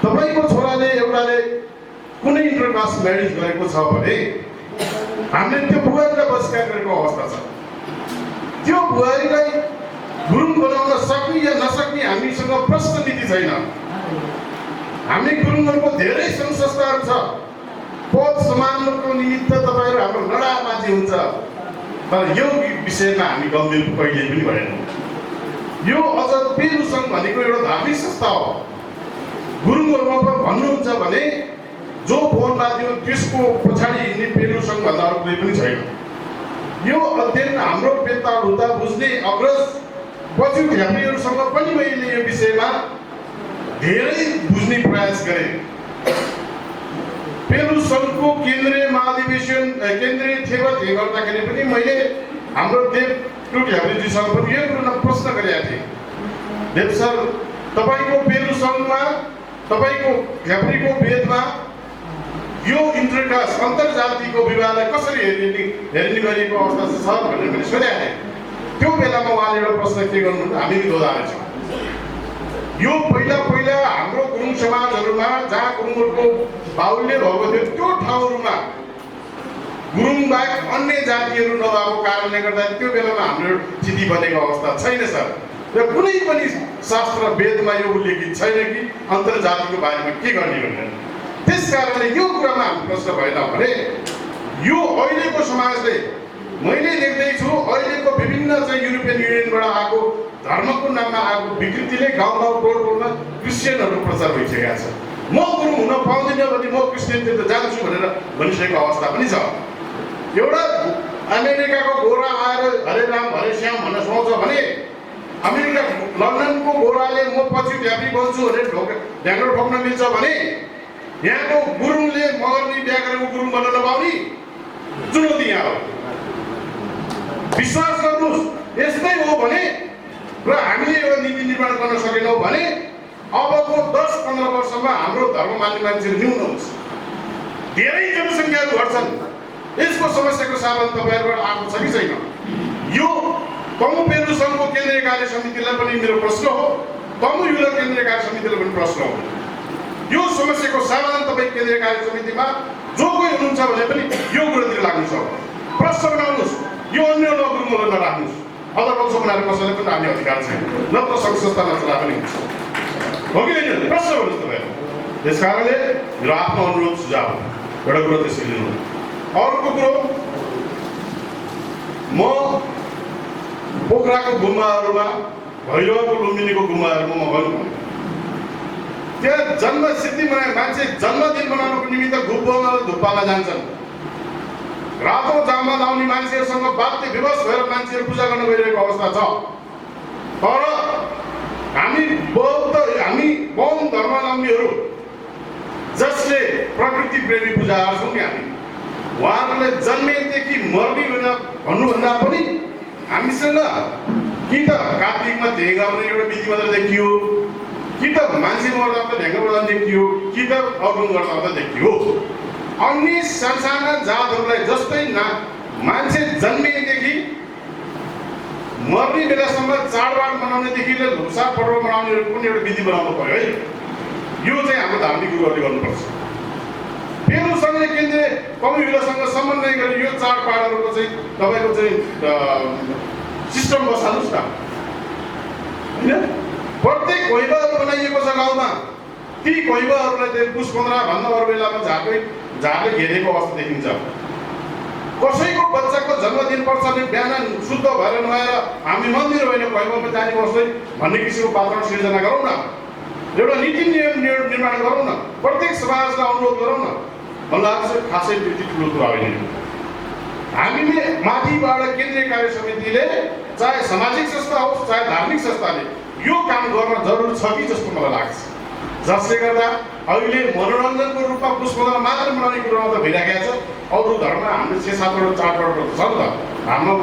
तपाईको छोराले एउटाले कुनै इन्टरकास्ट म्यारेज गरेको छ भने हामीले त्यो बुहारीलाई बहिष्कार गरेको अवस्था छ। त्यो बुहारीलाई गुरुङ बनाउन सक्ने या नसक्ने हामीसँग प्रश्न नीति छैन। हामी गुरुङहरूको धेरै सङ्घ संस्थाहरू छ, पद सम्मानको निमित्त तपाईँहरू हाम्रो लडाबाजी हुन्छ, तर यो विषयमा हामी गम्भीर कहिले पनि भएनौँ। यो अझ पेरु सङ्घ भनेको एउटा धार्मिक संस्था हो। गुरुङहरूमा भन्नुहुन्छ भने जो फोन लाग्यो त्यसको पछाडि हिँड्ने पेरु सङ्घभन्दा अरू कुनै पनि छैन। यो अध्ययन हाम्रो पेत्ताहुता बुझ्ने अग्रज पछि झ्याप्रीहरूसँग पनि मैले यो विषयमा धेरै बुझ्ने प्रयास गरेँ। पेरु सङ्घको केन्द्रीय महाधिवेशन केन्द्रीय थेगटे गर्दाखेरि पनि मैले हाम्रो देव झ्याप्रीजीसँग पनि यो कुरामा प्रश्न गरेका थिएँ। देव सर, तपाईँको पेरु सङ्घमा तपाईँको झ्याप्रीको वेदमा यो इन्टरकास्ट अन्तर्जातिको विवाहलाई कसरी हेर्ने गरिएको अवस्था छ भनेर मैले सोधेको थिएँ। त्यो बेलामा उहाँले एउटा प्रश्न के गर्नुहुन्छ, हामी पनि दोहोऱ्याएछौँ। यो पहिला हाम्रो गुरुङ समाजहरूमा जहाँ गुरुङहरूको बाहुल्य भएको थियो त्यो ठाउँहरूमा गुरुङ बाहेक अन्य जातिहरू नभएको कारणले गर्दा त्यो बेलामा हाम्रो स्थिति बनेको अवस्था छैन सर। र कुनै पनि शास्त्र वेदमा यो उल्लेखित छैन कि अन्तर्जातिको बारेमा के गर्ने भनेर। त्यस कारणले यो कुरामा हाम्रो प्रश्न भएन भने यो अहिलेको समाजले मैले देख्दैछु अहिलेको विभिन्न चाहिँ युरोपियन युनियनबाट आएको धर्मको नाममा आएको विकृतिले गाउँ टोलमा क्रिस्चियनहरू प्रचार भइसकेका छ। म गुरुङ हुन पाउँदिनँ भने म क्रिस्चियनतिर जान्छु भनेर भनिसकेको अवस्था पनि छ। एउटा अमेरिकाको गोरा आएर हरे राम हरे श्याम भन्न सुहाउँछ भने अमेरिका लन्डनको गोराले म पछि झ्याप्री बन्छु भनेर ढ्याङ्ग्रो ठोक्न मिल्छ भने यहाँको गुरुङले मगर्नी बिहा गरेको गुरुङ बन्न नपाउने चुनौती यहाँ हो। विश्वास गर्नुहोस्, यस्तै हो भने र हामीले एउटा नीति निर्माण गर्न सकेनौँ भने अबको 10-15 वर्षमा हाम्रो धर्म मान्ने मान्छेहरू न्यून हुन्छ, धेरै जनसङ्ख्याहरू घट्छन्। यसको समस्याको साधन तपाईँहरूबाट आएको छ कि छैन? यो तमु पेरु सङ्घको केन्द्रीय कार्य समितिलाई पनि मेरो प्रश्न हो, तमु युवा केन्द्रीय कार्य समितिलाई पनि प्रश्न हो। यो समस्याको समाधान तपाईँ केन्द्रीय कार्य समितिमा जो कोही हुनुहुन्छ भने पनि यो कुरातिर लाग्नु छ। प्रश्न बनाउनुहोस्, यो अन्य नगुरुङलाई नराख्नुहोस्। अदर पक्ष बनाएर कसैले पनि राख्ने अधिकार छैन, नत्र सङ्घ संस्था नचला पनि हुन्छ, हो कि होइन? प्रश्न गर्नुहोस् तपाईँहरू। त्यस कारणले मेरो आफ्नो अनुरोध सुझाव एउटा कुरो त्यसरी लिनु। अर्को कुरो, म पोखराको गुम्बाहरूमा भैरवको लुम्बिनीको गुम्बाहरूमा म गएको त्यहाँ जन्म सिद्धि मनाए मान्छे जन्मदिन मनाउनको निमित्त गुब्बामा धुप्पामा जान्छन्। रातो जामा लाउने मान्छेहरूसँग बाध्य विवश भएर मान्छेहरू पूजा गर्न गइरहेको अवस्था छ। तर हामी बौद्ध धर्मावलम्बीहरू जसले प्रकृति प्रेमी पूजाहरू छौँ नि, हामी उहाँहरूले जन्मेदेखि मर्ने भन्नुभन्दा पनि हामीसँग कि त कार्तिकमा ढेङ्गा गर्ने एउटा विधि मात्र देखियो, कि त मान्छे मर्दा त ढेङ्गा बजाउन देखियो, कि त अरुण गर्दा मात्र देखियो। अन्य साना जातहरूलाई जस्तै मान्छे जन्मेदेखि मर्ने बेलासम्म चाडबाड मनाउनेदेखि लोसार पर्व मनाउने कुनै एउटा विधि बनाउनु पर्यो है। यो चाहिँ हाम्रो धार्मिक गुरुहरूले गर्नुपर्छ। पेरु सङ्घले केन्द्रीय कम्युनिटीसँग समन्वय गरेर यो चाडबाडहरूको चाहिँ तपाईँको चाहिँ सिस्टम बसाल्नुहोस् न, होइन? प्रत्येक घैबाहरू बनाइएको छ गाउँमा, ती घैबाहरूलाई चाहिँ पुस 15 भन्दा अरू बेलामा झारले घेरेको अवस्था देखिन्छ। कसैको बच्चाको जन्मदिन पर्छ भने बिहान शुद्ध भएर नुहाएर हामी मन्दिर होइन घैबामा जाने बस्दै भन्ने किसिमको वातावरण सिर्जना गरौँ न, एउटा नीति नियम निर्माण गरौँ न, प्रत्येक समाजलाई अनुरोध गरौँ न। मलाई चाहिँ खासै त्यति ठुलो कुरा होइन। हामीले माथिबाट केन्द्रीय कार्य समितिले चाहे सामाजिक संस्था होस् चाहे धार्मिक संस्थाले यो काम गर्न जरुरी छ कि जस्तो मलाई लाग्छ। जसले गर्दा अहिले मनोरञ्जनको रूपमा पुष्पमा मात्र मनाउने कुरामा त भइराखेको छ। अरू धर्ममा हाम्रो 6-7वटा चाडबाडहरू छ नि त, हाम्रो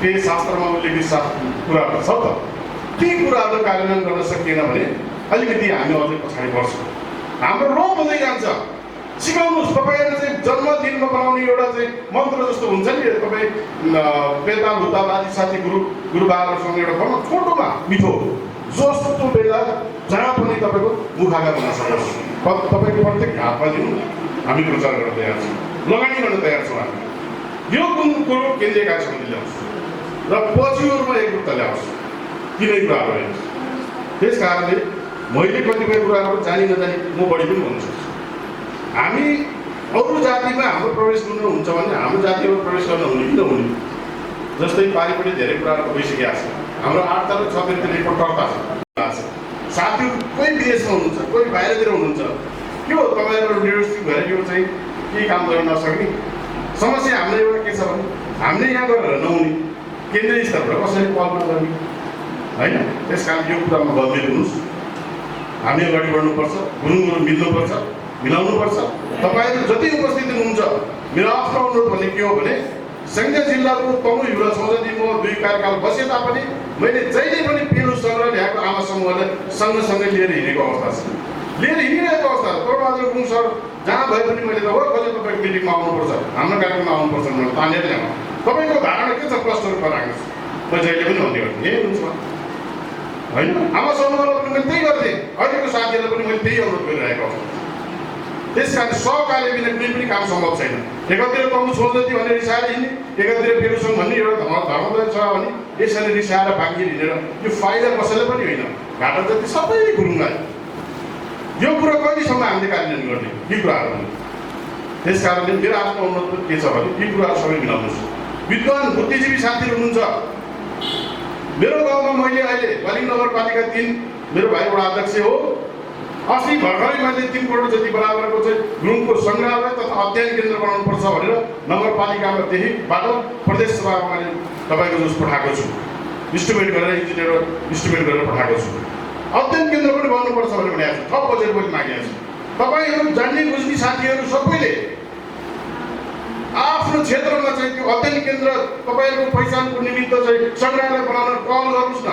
केही शास्त्रमा उल्लेखित कुराहरू छ त। ती कुराहरू कार्यान्वयन गर्न सकिएन भने अलिकति हामी अझै पछाडि बढ्छौँ, हाम्रो रो हुँदै जान्छ। सिकाउनुहोस्, तपाईँहरू चाहिँ जन्मदिनमा बनाउने एउटा चाहिँ मन्त्र जस्तो हुन्छ नि, तपाईँ बेताल हुतावादी साथी गुरुबाहरूसँग एउटा बनाउनु छोटोमा मिठो जस्तो बेला जहाँ पनि तपाईँको मुखागा हुन सक्छ। तपाईँको प्रत्येक हातमा दिनु हामी प्रचार गर्न तयार छौँ, लगानी गर्न तयार छौँ हामी। यो कुरो केन्द्रीय कार्य समिति ल्याउँछ र पछिहरूमा एकरूपता ल्याउँछ, तिनै कुराहरू हेर्छ। त्यस कारणले मैले कतिपय कुराहरू जानी नजानी म बढी पनि भन्नु सक्छु। हामी अरू जातिमा हाम्रो प्रवेश गर्नु हुन्छ भने हाम्रो जातिमा प्रवेश गर्न हुने कि नहुने, जस्तै पारिपट्टि धेरै कुराहरू भइसकेका छ। हाम्रो 8 र 6 गतिको रिपोर्ट टर्ता छ। साथीहरू कोही विदेशमा हुनुहुन्छ, कोही बाहिरतिर हुनुहुन्छ, के हो तपाईँहरू लिडरसिप भएर यो चाहिँ केही काम गर्न नसक्ने समस्या हाम्रो एउटा के छ भने हामीले यहाँ गरेर नहुने, केन्द्रीय स्तरबाट कसरी पहल नगर्ने होइन। त्यस कारण यो कुरामा गम्भीर हुनुहोस्। हामी अगाडि बढ्नुपर्छ, गुरुङहरू मिल्नुपर्छ, मिलाउनुपर्छ। तपाईँहरू जति उपस्थित हुनुहुन्छ, मेरो आफ्नो अनुरोध भने के हो भने संघीय जिल्लाको तमुई हुँदा संसदीय म 2 कार्यकाल बसे तापनि मैले जहिले पनि पेलु सङ्ग्रह ल्याएको आमा समूहलाई सँगसँगै लिएर हिँडेको अवस्था छ, लिएर हिँडिरहेको अवस्था छ। तोडबहादुर गुरुङ सर जहाँ भए पनि मैले त हो कहिले तपाईँको मिटिङमा आउनुपर्छ, हाम्रो कार्यक्रममा आउनुपर्छ भनेर तानेर ल्याउँ। तपाईँको धारणा के छ प्रश्न रूपमा राख्नुहोस्, म जहिले पनि भन्ने गर्थेँ यही हुन्छ होइन। आमा समूहलाई पनि मैले त्यही गर्थेँ, अहिलेको साथीहरूलाई पनि मैले त्यही अनुरोध गरिरहेको अवस्था। त्यस कारण सहकार्य बिना कुनै पनि काम सम्भव छैन। एकातिर तमु सोच्दै भने रिसाएर हिँड्ने, एकातिर पेलुसङ भन्ने एउटा धर्मदल छ भने यसरी रिसाएर भागिएर हिँडेर यो फाइदा कसैले पनि होइन। घाटा जति सबै गुरुङलाई यो कुरा कहिलेसम्म हामीले कार्यान्वयन गर्ने यी कुराहरू। त्यस कारणले मेरो आफ्नो अनुरोध के छ भने यी कुराहरू सबै मिलाउनुहोस्। विद्वान बुद्धिजीवी साथीहरू हुनुहुन्छ। मेरो गाउँमा मैले अहिले बालिङ नगरपालिका 3 मेरो भाइ वडा अध्यक्ष हो। अस्ति भर्खरै मैले 3 करोड जति बराबरको चाहिँ गुरुङको सङ्ग्रहालय तथा अध्ययन केन्द्र बनाउनुपर्छ भनेर नगरपालिकामा देखिबाट प्रदेश सभामा मैले तपाईँको जुस पठाएको छु, इस्टिमेट गरेर इन्जिनियर इस्टिमेट गरेर पठाएको छु। अध्ययन केन्द्र पनि बनाउनुपर्छ भनेर भनेको छु, थप बजेट पनि मागेको छु। तपाईँहरू जान्ने बुझ्ने साथीहरू सबैले आफ्नो क्षेत्रमा चाहिँ त्यो अध्ययन केन्द्र तपाईँहरूको पहिचानको निमित्त चाहिँ सङ्ग्रहालय बनाउन पहल गर्नुहोस् न।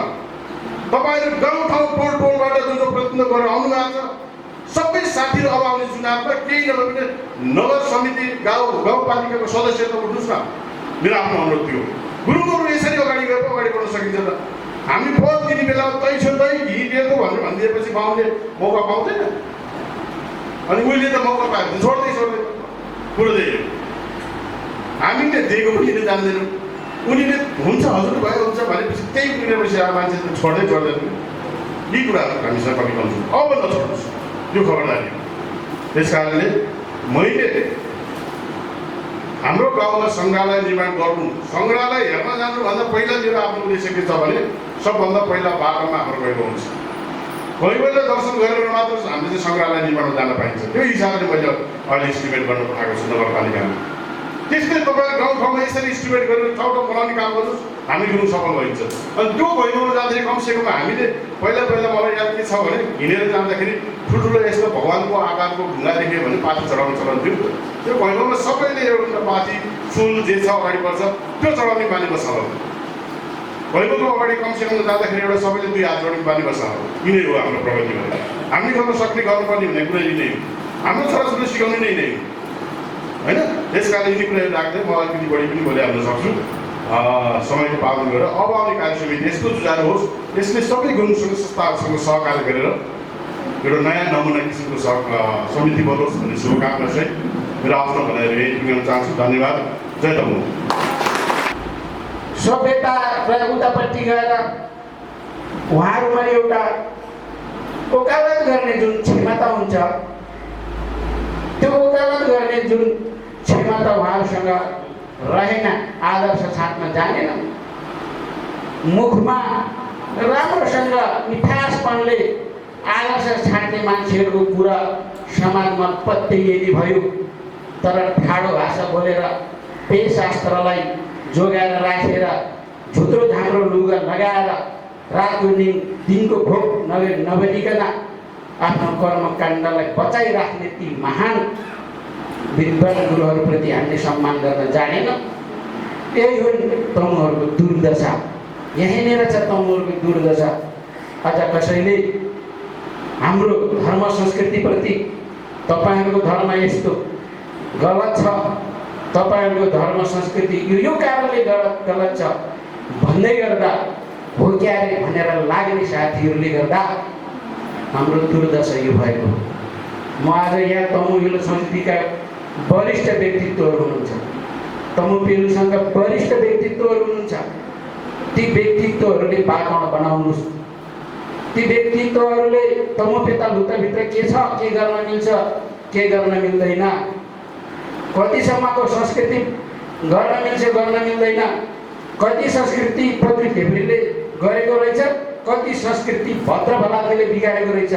तपाईँहरू गाउँठाउँ टोलबाट जो प्रतिनिधित्व गरेर आउनुभएको छ सबै साथीहरू अब आउने चुनावमा केही नभए पनि नगर समिति गाउँपालिकाको सदस्यता उठ्नुहोस् न। मेरो आफ्नो अनुरोध थियो। गुरुङहरू यसरी अगाडि गएर अगाडि बढ्न सकिन्छ त। हामी पद दिने बेला तै छ तै हिँडेको भनेर भनिदिएपछि गाउँले मौका पाउँदैन, अनि उहिले त मौका पाएको छोड्दै कुरोदै हामीले दिएको पनि लिन जान्दैनौँ। उनीले हुन्छ हजुर भयो हुन्छ भनेपछि त्यही कुरेपछि अब मान्छे त छोड्दै छोड्दैन। यी कुराहरू हामीसँग कमी कम छ, अब नछोड्नुहोस्, यो खबरदारी। त्यस कारणले मैले हाम्रो गाउँमा सङ्ग्रहालय निर्माण गर्नु, सङ्ग्रहालय हेर्न जानुभन्दा पहिला मेरो आफ्नो उद्देश्य के छ भने सबभन्दा पहिला बाटोमा हाम्रो गएको हुन्छ। कोही बेला दर्शन गरेर मात्र हामीले चाहिँ सङ्ग्रहालय निर्माणमा जान पाइन्छ। त्यो हिसाबले मैले अहिले इस्टिमेट गर्न पठाएको छु नगरपालिकामा। त्यसले तपाईँ गाउँठाउँमा यसरी इस्टिमेट गरेर ठाउँ ठाउँ बनाउने काम गर्नुहोस्, हामी गुरुङ सफल भइन्छ। अनि त्यो भइगयो जाँदाखेरि कमसेकम हामीले पहिला मलाई याद के छ भने हिँडेर जाँदाखेरि ठुल्ठुलो यस्तो भगवान्को आकारको ढुङ्गा देख्यो भने पाथी चढाउन चलन थियो। त्यो भइगयोमा सबैले एउटा पाथी फुल जे छ अगाडि बढ्छ त्यो चढाउने बानी बस्छ। भइगयोको अगाडि कमसेकम जाँदाखेरि एउटा सबैले 2 हात जोड्ने बानी बस्छ। यिनै हो हाम्रो प्रगति भनेर हामीले गर्न सक्ने गर्नुपर्ने भन्ने कुरा यिनै हो। हाम्रो छोराछोरीले सिकाउने नै हो होइन। त्यस कारण यिनी कुराहरू राख्दै म अलिकति बढी पनि बोलिहाल्न सक्छु। समयको पालन गरेर अब आउने कार्य समिति यस्तो जुझारो होस्, यसले सबै गुरुङ संस्थाहरूसँग सहकार्य गरेर एउटा नयाँ नमुना किसिमको समिति बनोस् भन्ने शुभकामना चाहिँ मेरो आफ्नो भनाइ यही गर्न चाहन्छु। धन्यवाद। जय तमु। सभ्यता र उतापट्टि गएर उहाँहरूमा एउटा वकालत गर्ने जुन क्षमता हुन्छ, त्यो वकालत गर्ने जुन क्षमता उहाँहरूसँग रहेन, आदर्श छाट्न जानेन। मुखमा राम्रोसँग मिठासपनले आदर्श छाट्ने मान्छेहरूको कुरा समाजमा पत्याइने भयो, तर ठाडो भाषा बोलेर पेशास्त्रलाई जोगाएर राखेर झुत्रो झाम्रो लुगा लगाएर रातको दिनको भोक नबनिकन आफ्नो कर्मकाण्डलाई बचाइराख्ने ती महान विद्वान गुरुहरूप्रति हामीले सम्मान गर्न जानेनौँ। यही हो तमुहरूको दुर्दशा, यहीँनिर छ तमुहरूको दुर्दशा। अझ कसैले हाम्रो धर्म संस्कृतिप्रति तपाईँहरूको धर्म यस्तो गलत छ, तपाईँहरूको धर्म संस्कृति यो कारणले गलत छ भन्दै गर्दा हो क्या रे भनेर लाग्ने साथीहरूले गर्दा हाम्रो दुर्दशा यो भएको हो। म आज यहाँ तमु युवा समितिका वरिष्ठ व्यक्तित्वहरू हुनुहुन्छ, तमु पेलु सङ्घका वरिष्ठ व्यक्तित्वहरू हुनुहुन्छ। ती व्यक्तित्वहरूले वातावरण बनाउनुहोस्। ती व्यक्तित्वहरूले तमु पेता लुताभित्र के छ, के गर्न मिल्छ, के गर्न मिल्दैन, कतिसम्मको संस्कृति गर्न मिल्छ, गर्न मिल्दैन, कति संस्कृति पत्रिक ढेब्रीले गरेको रहेछ, कति संस्कृति भद्र भलादले बिगारेको रहेछ,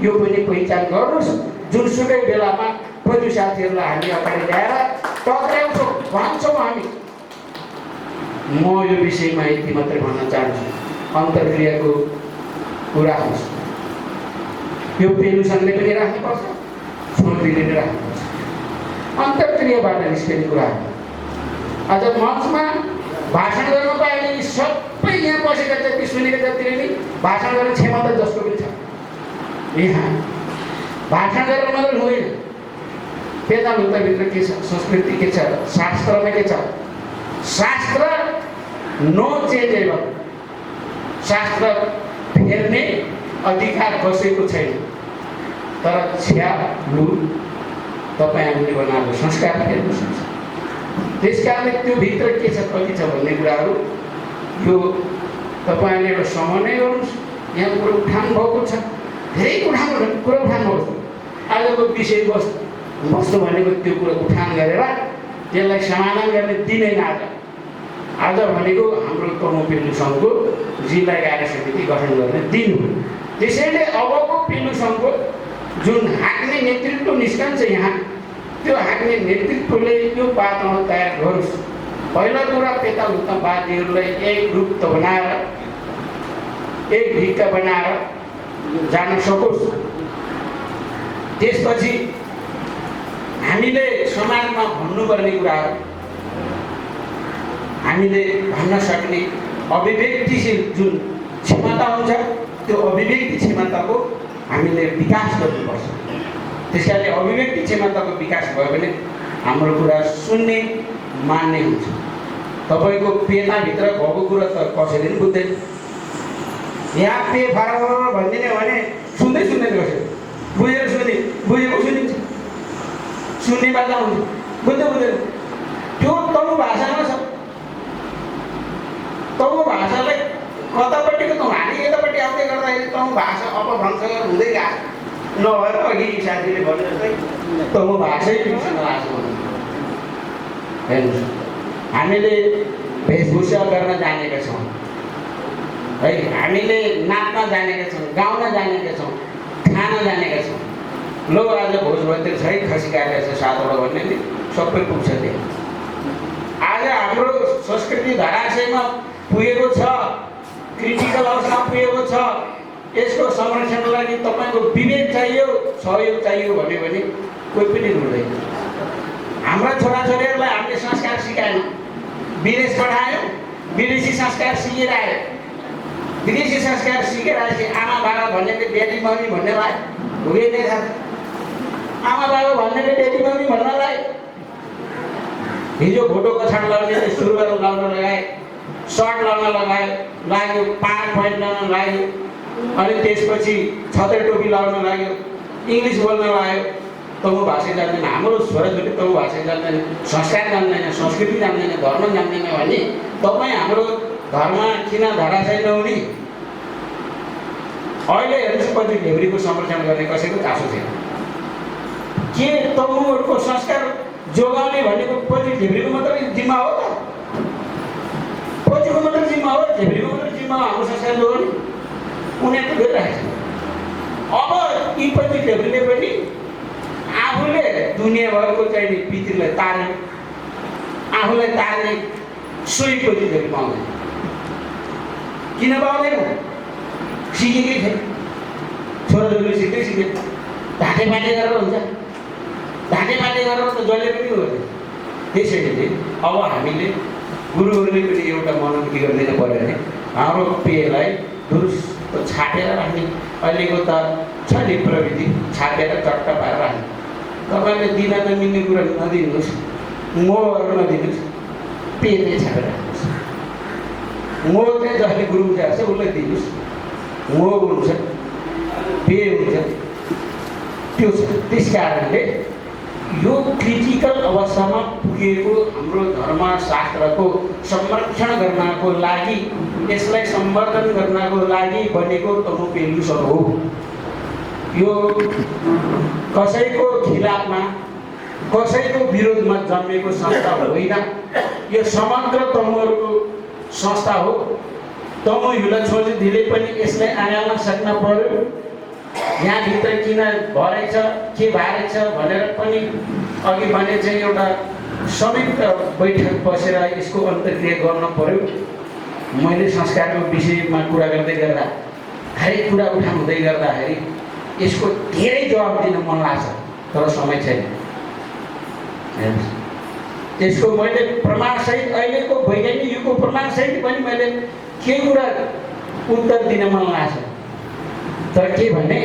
यो पनि पहिचान गर्नुहोस्। जुनसुकै बेलामा पत्रु साथीहरूलाई हामी अगाडि ल्याएर टक्राउँछौँ, भन्छौँ हामी। म यो विषयमा यति मात्रै भन्न चाहन्छु, अन्तर्क्रियाको कुरा होस्, यो पेलुसनले पनि राख्नुपर्छ, छोरीले पनि राख्नुपर्छ। अन्तर्क्रियाबाट निस्किने कुरा आज मञ्चमा भाषण गर्न पाए सबै यहाँ बसेका जति सुनेका जतिले नि भाषण गर्ने क्षमता जसको पनि छ। यहाँ भाषण गरेर मात्रै हुँदैन, पेदा लुताभित्र के छ, संस्कृति के छ, शास्त्रमा के छ। शास्त्र नो चेन्जेबल, शास्त्र फेर्ने अधिकार कसैको छैन। तर छ्या लु तपाईँ हामीले बनाएको संस्कार फेर्न सक्छ। त्यस कारणले त्यो भित्र के छ, कति छ भन्ने कुराहरू यो तपाईँले एउटा समन्वय गर्नुहोस्। यहाँ कुरो उठाउनु भएको छ, धेरै कुरा उठाउनुहोस्। आजको विषयवस्तु भनेको त्यो कुरो उठान गरेर त्यसलाई समाधान गर्ने दिन होइन। आज भनेको हाम्रो तमु पेलु सङ्घको जिल्ला कार्य समिति गठन गर्ने दिन हो। त्यसैले अबको पेलु सङ्घको जुन हाँक्ने नेतृत्व निस्कन्छ यहाँ, त्यो हाँक्ने नेतृत्वले यो वातावरण तयार गरोस्। पहिलो कुरा पेता लुत्तावादीहरूलाई एक रूप बनाएर, एक ढिक्का बनाएर जान सकोस्। त्यसपछि हामीले समाजमा भन्नुपर्ने कुराहरू हामीले भन्न सक्ने अभिव्यक्तिशील जुन क्षमता हुन्छ, त्यो अभिव्यक्ति क्षमताको हामीले विकास गर्नुपर्छ। त्यस कारणले अभिव्यक्ति क्षमताको विकास भयो भने हाम्रो कुरा सुन्ने, मान्ने हुन्छ। तपाईँको पेटाभित्र भएको कुरा त कसैले पनि बुझ्दैन। यहाँ पे फारा भनिदिने भने सुन्दै सुन्दैन कसैले, बुझेर बुझेको सुनिन्छ, सुन्ने बाजा हुन्छ, बुझ्दैन। त्यो तमु भाषामा छ। तमु भाषालाई कतापट्टिको त हामी यतापट्टि आउँदै गर्दाखेरि तमु भाषा अपभ्रंश हुँदै गएको नभएर अघि साथीले भने जस्तै तमु भाषै बिर्सन लाग्छ। हेर्नुहोस्, हामीले वेशभूषा गर्न जानेका छौँ है, हामीले नाच्न जानेका छौँ, गाउन जानेका छौँ, खान जानेका छौँ। लो आज भोज भइदिएको छ है, खसी काटेको छ 7 वटा भन्ने नि सबै पुग्छ त्यहाँ। आज हाम्रो संस्कृति धराशयमा पुगेको छ, क्रिटिकल अवस्थामा पुगेको छ। यसको संरक्षणको लागि तपाईँको विवेक चाहियो, सहयोग चाहियो भन्यो भने कोही पनि रुँदैन। हाम्रा छोराछोरीहरूलाई हामीले संस्कार सिकाएनौँ, विदेश पठायौँ, विदेशी संस्कार सिकेर आयो। विदेशी संस्कार सिकेर आएपछि आमा बाबा भन्नेले बेटी मम्मी भन्ने भयो, हुँदै छ। आमा बाबा भन्नेले बेटी मम्मी भन्नलाई हिजो भोटो कछाड लगाउने सुरुवाल लाउन लगाए, सर्ट लाउन लाग्यो, 5 पोइन्ट लाउन लाग्यो, अनि त्यसपछि छत्र टोपी लाउन लाग्यो, इङ्ग्लिस बोल्न लाग्यो। तमु भाषा जान्दैन, हाम्रो छोराछोरी तमु भाषा जान्दैन, संस्कार जान्दैन, संस्कृति जान्दैन, धर्म जान्दैन भने तपाईँ हाम्रो धर्म किन धराशय नहुने? अहिले हेर्नुहोस्, पत्रिक ढेब्रीको संरक्षण गर्ने कसैको चासो छैन। के तमुहरूको संस्कार जोगाउने भनेको पत्रिक ढेब्रीको मात्रै जिम्मा हो त? पत्रिकको मात्रै जिम्मा हो? ढेब्रीको मात्रै जिम्मा हो हाम्रो संस्कार जोगाउने? उनीहरू गरिरहेको छ। अब यी पत्रिक ढेब्रीले पनि आफूले दुनियाँभरको चाहिँ पितृलाई तार्ने, आफूलाई तार्ने सोही पत्रिक ढेब्री पाउँदैन। किन पाउँदैन? सिकेकै थिएन, छोराछोरीले सिके ढाँटेपाटे गरेर हुन्छ, ढाँटेपाटे गरेर त जसले पनि गर्दैन। त्यसैले अब हामीले गुरुहरूले पनि एउटा मनन के गरिदिनु पऱ्यो भने हाम्रो पेयलाई दुरुस्त छापेर राख्ने। अहिलेको त छ नि प्रविधि, छापेर चट्ट पारेर राख्ने। तपाईँले दिन नमिल्ने कुरा नदिनुहोस्, मोहहरू नदिनुहोस्, पेयले छापेर राख्नुहोस्। म चाहिँ जसले गुरु पूजा गर्छ उसलाई दिनुहोस्, म हुन्छ पे हुन्छ त्यो छ। त्यस कारणले यो क्रिटिकल अवस्थामा पुगेको हाम्रो धर्मशास्त्रको संरक्षण गर्नको लागि, यसलाई सम्वर्धन गर्नको लागि बनेको तमु पेलुसर हो। यो कसैको खिलाफमा कसैको विरोधमा जन्मेको संस्था होइन, यो समग्र तमुहरूको संस्था हो। तमु युला छोरीले पनि यसलाई आगाउन सक्न पर्यो। यहाँभित्र किन भरेछ के भएछ भनेर पनि अघि भने चाहिँ एउटा संयुक्त बैठक बसेर यसको अन्तर्क्रिया गर्न पर्यो। मैले संस्कारको विषयमा कुरा गर्दै गर्दा हरेक कुरा उठाउँदै गर्दाखेरि यसको धेरै जवाब दिन मन लाग्छ, तर समय छैन। त्यसको मैले प्रमाणसहित अहिलेको वैज्ञानिक युगको प्रमाणसहित पनि मैले के कुरा उत्तर दिन मन लाग्छ, तर के भने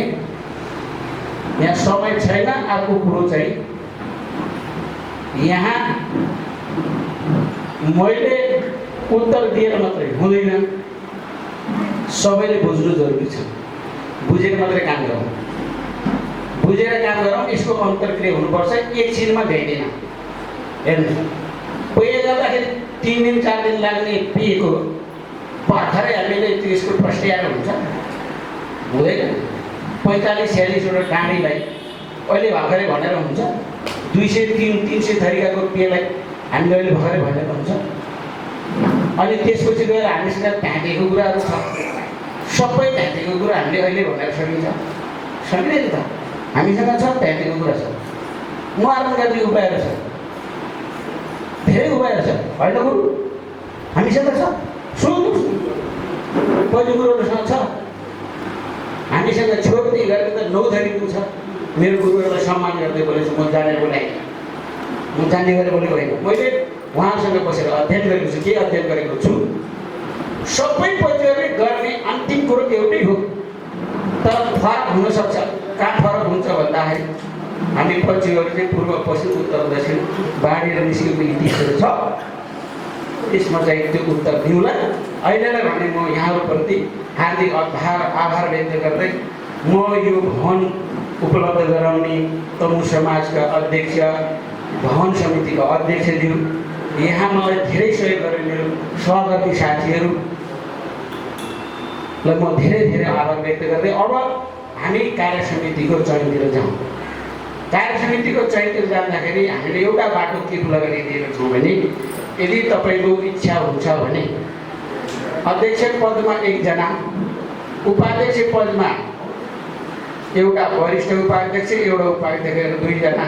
यहाँ समय छैन। अर्को कुरो चाहिँ यहाँ मैले उत्तर दिएर मात्रै हुँदैन, सबैले बुझ्नु जरुरी छ। बुझेर मात्रै काम गरौँ, बुझेर काम गरौँ। यसको अन्तर्क्रिया हुनुपर्छ, एकछिनमा भ्याइँदैन। हेर्नु, पेय गर्दाखेरि 3 दिन 4 दिन लाग्ने पेयको भर्खरै हामीले त्यसको प्रस्ट्याएर हुन्छ हुँदैन। 45-46 वटा डाँडीलाई अहिले भर्खरै भनेर हुन्छ। 200-300 थरीकाको पेयलाई हामीले अहिले भर्खरै भनेर हुन्छ। अनि त्यसपछि गएर हामीसँग ढाँटेको कुराहरू छ, सबै ढाँटेको कुरा हामीले अहिले भनेर सकिन्छ, सकिँदैन त। हामीसँग छ ढाँटेको कुरा छ, निवारण गर्ने उपायहरू छ, धेरै उपायहरू छ। होइन गुरु, हामीसँग छ, सुन्नुहोस् पहिलो कुरोहरूसँग छ। हामीसँग छोड्दै गरेको त 9 थरीको छ। मेरो गुरुहरूलाई सम्मान गर्दै बोलेछु, म जानेर बोलाएँ, म जान्ने गरेर बोलेको होइन। मैले उहाँसँग बसेर अध्ययन गरेको छु। के अध्ययन गरेको छु? सबै पक्षहरूले गर्ने अन्तिम कुरो एउटै हो, तर फरक हुनसक्छ। कहाँ फरक हुन्छ भन्दाखेरि हामी पक्षहरू चाहिँ पूर्व पश्चिम उत्तर दक्षिण बाँडेर निस्केको इतिहासहरू छ। त्यसमा चाहिँ त्यो उत्तर दिउँला। अहिलेलाई भने म यहाँहरूप्रति हार्दिक आभार व्यक्त गर्दै म यो भवन उपलब्ध गराउने तमु समाजका अध्यक्ष, भवन समितिका अध्यक्षज्यू, यहाँ मलाई धेरै सहयोग गर्ने मेरो सहकर्मी साथीहरूलाई म धेरै आभार व्यक्त गर्दै अब हामी कार्य समितिको चयनतिर जाउँ। कार्य समितिको चयनतिर जाँदाखेरि हामीले एउटा बाटो के खुला गरिदिएका छौँ भने, यदि तपाईँको इच्छा हुन्छ भने अध्यक्ष पदमा 1 जना, उपाध्यक्ष पदमा एउटा वरिष्ठ उपाध्यक्ष, एउटा उपाध्यक्ष 2 जना,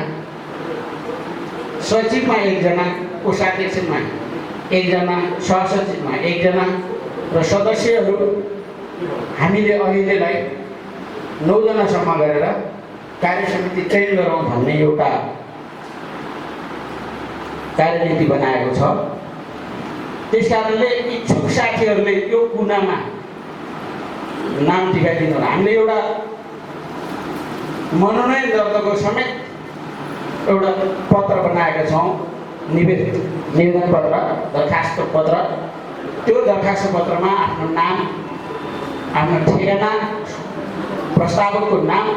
सचिवमा 1 जना, कोषाध्यक्षमा 1 जना, सहसचिवमा 1 जना र सदस्यहरू हामीले अहिलेलाई 9 जनासम्म गरेर कार्य समिति चयन गरौँ भन्ने एउटा कार्यनीति बनाएको छ। त्यस कारणले इच्छुक साथीहरूले यो कुनामा नाम टिकाइदिनु होला। हामीले एउटा मनोनयन दर्ताको समेत एउटा पत्र बनाएका छौँ, निवेदन पत्र, दरखास्त पत्र। त्यो दरखास्त पत्रमा आफ्नो नाम, आफ्नो ठेगाना, प्रस्तावकको नाम,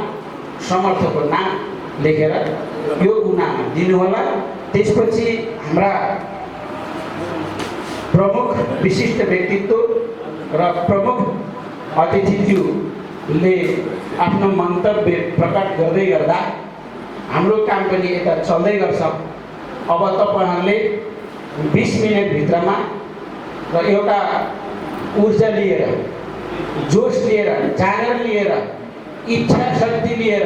समर्थकको नाम लेखेर यो कुनामा दिनुहोला। त्यसपछि हाम्रा प्रमुख विशिष्ट व्यक्तित्व र प्रमुख अतिथिज्यूले आफ्नो मन्तव्य प्रकट गर्दै गर्दा हाम्रो काम पनि यता चल्दै गर्छ। अब तपाईहरुले 20 मिनेट भित्रमा र एउटा ऊर्जा लिएर, जोश लिएर, जागर लिएर, इच्छा शक्ति लिएर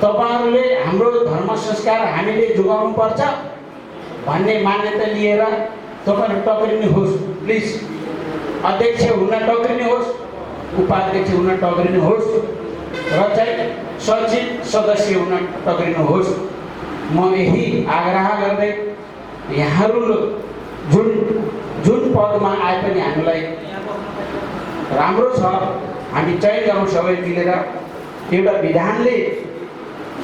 तपाईहरुले हाम्रो धर्म संस्कार हामीले जोगाउनु पर्छ भन्ने मान्यता लिएर तपाईहरु टक्रिनुहोस्। प्लिज अध्यक्ष हुन टक्रिनुहोस्, उपाध्यक्ष हुन टक्रिनुहोस् र चाहिँ सचिव सदस्य हुन टक्रिनुहोस्। म यही आग्रह गर्दै यहाँहरु जुन पदमा आए पनि हामीलाई राम्रो छ, हामी चयन गरौँ सबै मिलेर। एउटा विधानले,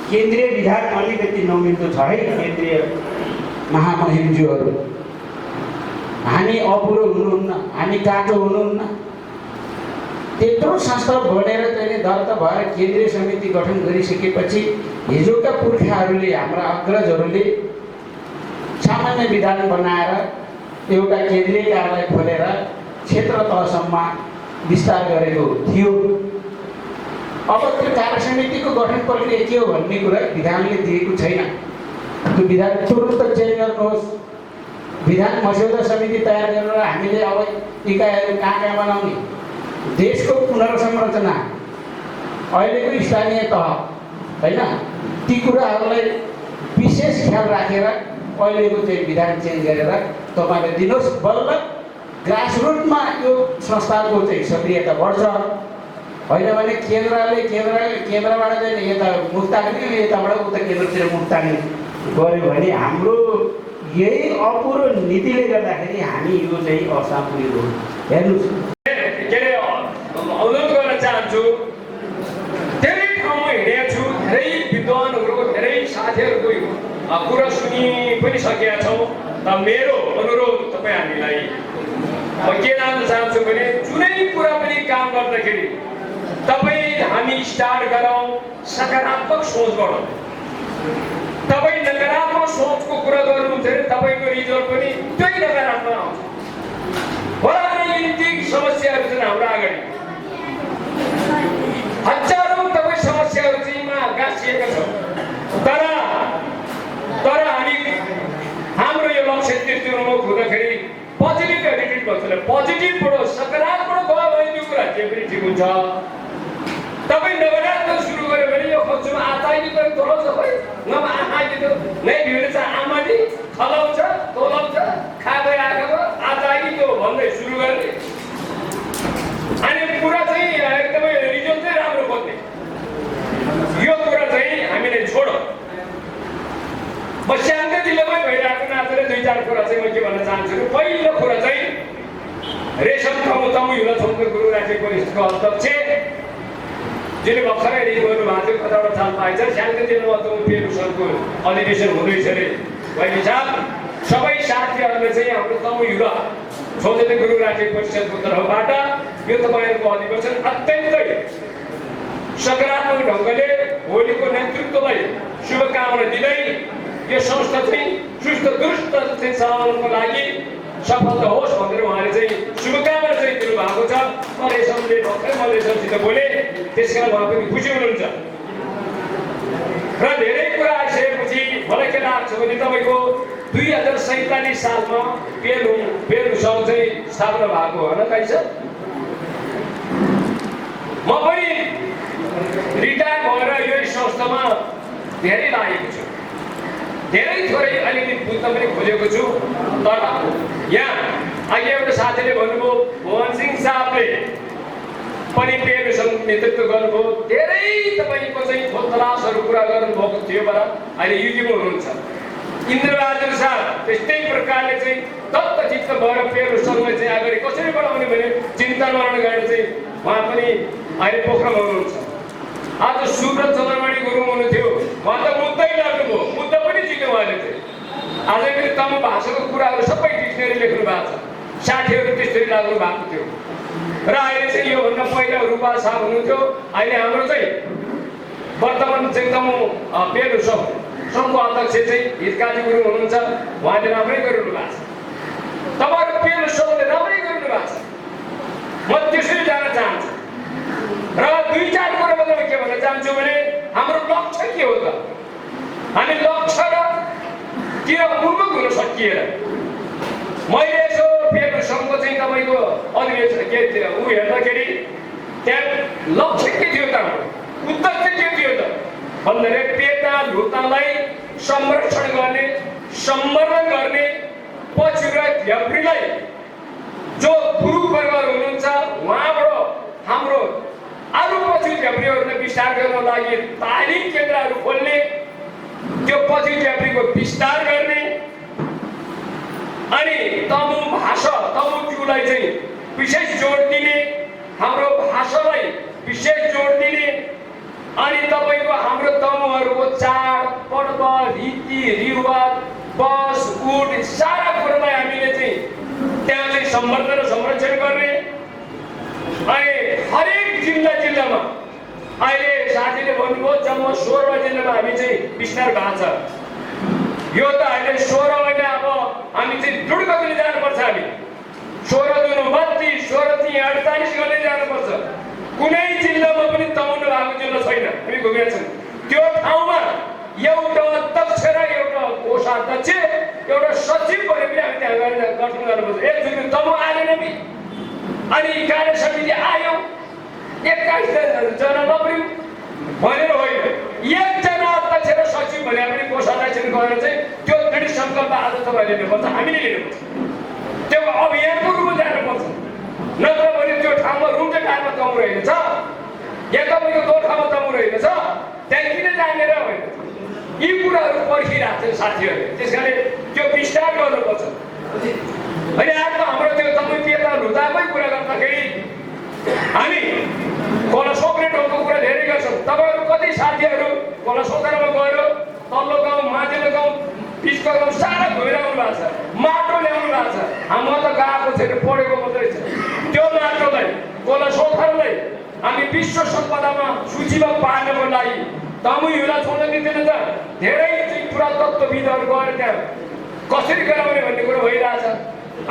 केन्द्रीय विधान अलिकति नमिल्दो छ है, केन्द्रीय महामहिमज्यूहरू हामी अपुरो हुनुहुन्न, हामी काटो हुनुहुन्न। त्यत्रो संस्था बढेर चाहिँ दर्ता भएर केन्द्रीय समिति गठन गरिसकेपछि हिजोका पुर्खाहरूले, हाम्रा अग्रजहरूले सामान्य विधान बनाएर एउटा केन्द्रीय कार्यालय खोलेर क्षेत्र तहसम्म विस्तार गरेको थियो। अब त्यो कार्य समितिको गठन प्रक्रिया के हो भन्ने कुरा विधानले दिएको छैन। त्यो विधान तुरुन्त चेन्ज गर्नुहोस्, विधान मस्यौदा समिति तयार गरेर हामीले अब इकाइहरू कहाँ कहाँ बनाउने, देशको पुनर्संरचना, अहिलेको स्थानीय तह होइन, ती कुराहरूलाई विशेष ख्याल राखेर अहिलेको चाहिँ विधान चेन्ज गरेर तपाईँले दिनुहोस्। बल्ल ग्रासरुटमा यो संस्थाको चाहिँ सक्रियता बढ्छ। होइन भने केन्द्रबाट चाहिँ यता मुक्ताग्नि, यताबाट उता केन्द्रतिर मुक्ताग्नि गऱ्यो भने हाम्रो यही अपुरो नीतिले गर्दाखेरि हामी यो चाहिँ अवस्थामा पुगेको हो। हेर्नुहोस्, के अरे अनुरोध गर्न चाहन्छु, धेरै ठाउँमा हिँडेको छु, धेरै विद्वानहरूको, धेरै साथीहरूको कुरा सुनि पनि सकेका छौँ। त मेरो अनुरोध तपाईँ हामीलाई म के जान्न चाहन्छु भने जुनै कुरा पनि काम गर्दाखेरि तपाईँ हामी स्टार्ट गरौँ सकारात्मक सोचबाट। तपाईँ नकारात्मक सोचको कुरा गर्नुहुन्छ भने तपाईँको रिजल्ट पनि त्यही नकारात्मक आउँछ। अनैतिक समस्याहरू छन् हाम्रो अगाडि, हजारौँ तपाईँ समस्याहरू चाहिँ गाँसिएका छौँ। तर हामी हाम्रो यो लक्ष्य दृष्टिकोणमा हुँदाखेरि पोजिटिभ एटिट्युड भन्छ, पोजिटिभबाट सकारात्मक भयो भने त्यो कुरा के पनि ठिक हुन्छ। तपाईँ नकारात्मक सुरु गर्यो भने यो खोज्छुमा आताइनी पनि तोलाउँछ, खोइ नभए आमाले त्यो नै भिड चाहिँ आमाले खलाउँछ तोलाउँछ खाँदै आएको आताइनी त्यो भन्दै सुरु गर्ने, अनि कुरा चाहिँ एकदमै रिजल्ट चाहिँ राम्रो खोज्ने, यो कुरा चाहिँ हामीले छोडौँ। म शान्ति दिल्लीमै भइरहेको नातेर दुई चार कुरा चाहिँ म के भन्न चाहन्छु। पहिलो कुरा चाहिँ रेशम तमु युवा छौँको गुरु राज्य परिषदको अध्यक्ष जसले भर्खरै रिङ गर्नुभएको थियो, कताबाट थाहा पाएछ शान्ति दिल्लीमा तमु पेरुसनको अधिवेशन हुँदैछ अरे। बहिनी साहब, सबै साथीहरूले चाहिँ हाम्रो तमु युवा छौँजने गुरु राज्य परिषदको तर्फबाट यो तपाईँहरूको अधिवेशन अत्यन्तै सकारात्मक ढङ्गले भोलिको नेतृत्वलाई शुभकामना दिँदै यो संस्था चाहिँ सुस्त दुरुस्त चाहिँ चलाउनको लागि सफल होस् भनेर उहाँले चाहिँ शुभकामना चाहिँ दिनुभएको छ। म रेशमले भर्खरै म रेशमसित बोलेँ, त्यस कारण उहाँ पनि खुसी हुनुहुन्छ। र धेरै कुरा आइसकेपछि मलाई के लाग्छ भने तपाईँको 2047 सालमा पेरु सङ्घ चाहिँ स्थापना भएको हो होइन काई सर? म पनि रिटायर भएर यो संस्थामा धेरै लागेको छु, धेरै थोरै अलिकति बुझ्न पनि खोजेको छु। तर यहाँ अघि एउटा साथीले भन्नुभयो, भुवन सिंह साहबले पनि पेरु सङ्घ नेतृत्व गर्नुभयो, धेरै तपाईँको चाहिँ खोजतलासहरू कुरा गर्नुभएको थियो बडा, अहिले युट्युबमा हुनुहुन्छ। इन्द्रबहादुर साहब त्यस्तै प्रकारले चाहिँ तत्त्वचित्त भएर पेरु सङ्घलाई चाहिँ अगाडि कसरी बढाउने भने चिन्तन मनन गरेर चाहिँ उहाँ पनि अहिले पोखरामा हुनुहुन्छ। आज सुब्रत चन्द्रमणि गुरुङ हुनुहुन्थ्यो, उहाँ त मुद्दै लाग्नुभयो, मुद्दा पनि जित्यो उहाँले चाहिँ। आजै पनि तमु भाषाको कुराहरू सबै डिक्सनरी लेख्नु भएको छ, साथीहरू त्यसरी लाग्नु भएको थियो। र अहिले चाहिँ योभन्दा पहिला रूपा साहब हुनुहुन्थ्यो, अहिले हाम्रो चाहिँ वर्तमान चाहिँ तमु पेरु सङ्घको अध्यक्ष चाहिँ हितकाजी गुरुङ हुनुहुन्छ, उहाँले राम्रै गरिरहनु भएको छ। तपाईँहरू पेरु सङ्घले राम्रै गरिरहनु भएको छ, म त्यसरी जान चाहन्छु। र दुई चार कुरा म के भन्न चाहन्छु भने हाम्रो लक्ष्य के हो त? हामी लक्ष्य र तिर उन्मुख हुन सकिएर मैले यसो पेरु सङ्घको चाहिँ तपाईँको अधिवेशन के ऊ हेर्दाखेरि त्यहाँ लक्ष्य के थियो त, उद्देश्य के थियो त भन्दाखेरि पेटा लुतालाई संरक्षण गर्ने, सम्वर्धन गर्ने, पछि र झ्याप्रीलाई जो गुरुवर्गहरू हुनुहुन्छ उहाँबाट हाम्रो अरू पछि झ्याप्रीहरूलाई विस्तार गर्नको लागि तालिम केन्द्रहरू खोल्ने, त्यो पछि झ्याप्रीको विस्तार गर्ने, अनि तमु भाषा तमुलाई चाहिँ विशेष जोड दिने, हाम्रो भाषालाई विशेष जोड दिने, अनि तपाईँको हाम्रो तमुहरूको चाड पर्व रीति रिवाज बस उड सारा कुरालाई हामीले चाहिँ सम्वर्धन र संरक्षण गर्ने अनि हरेक जिल्लामा अहिले साथीले भन्नुभयो जम्मा 16 जिल्लामा हामी चाहिँ विस्तार भएको छ। यो त अहिले 16 महिना अब हामी चाहिँ दृढ गतिले जानुपर्छ। हामी 16 दुनु 32, 16 3 48 गर्दै जानुपर्छ। कुनै जिल्लामा पनि तमाउनु भएको जिल्ला छैन। हामी घुमेका छौँ त्यो ठाउँमा एउटा अध्यक्ष र एउटा कोषाध्यक्ष एउटा सचिव भने पनि हामी त्यहाँ गएर गठन गर्नुपर्छ। एकचोटि तमु आएन नि अनि कार्य समिति आयो 21 जना नपर्यो भनेर होइन, एकजना अध्यक्ष र सचिव भने पनि कोषाध्यक्ष गएर चाहिँ त्यो दृढ सङ्कल्प आज तपाईँले लिनुपर्छ, हामीले लिनुपर्छ। त्यो अभियानको रूपमा जानुपर्छ। नत्र भने त्यो ठाउँमा रुम्टे ठाउँमा तमु रहेछ या तपाईँको दोर्खामा तमु रहेछ त्यहाँ किन जानेर होइन। यी कुराहरू पर्खिरहेको छ साथीहरूले। त्यस कारण त्यो विस्तार गर्नुपर्छ। अनि आज हाम्रो त्यो तपाईँ पेता लुदाकै कुरा गर्दाखेरि हामी कोलासोक्रे ठाउँको कुरा धेरै गर्छौँ। तपाईँहरू कति साथीहरू कोलासोक्रामा गएर तल्लो गाउँ माथिल्लो गाउँ बिचको गाउँ सारा घुमिरहनु भएको छ, माटो ल्याउनु भएको छ। हाम्रो त गएको छैन, पढेको मात्रै छ। त्यो माटोलाई कोलासोक्रालाई हामी विश्व सम्पदामा सूचीमा पार्नको लागि तमु हिउँला छोड्न दिँदैन त। धेरै चाहिँ पुरातत्त्वविदहरू गएर त्यहाँ कसरी गराउने भन्ने कुरो भइरहेछ।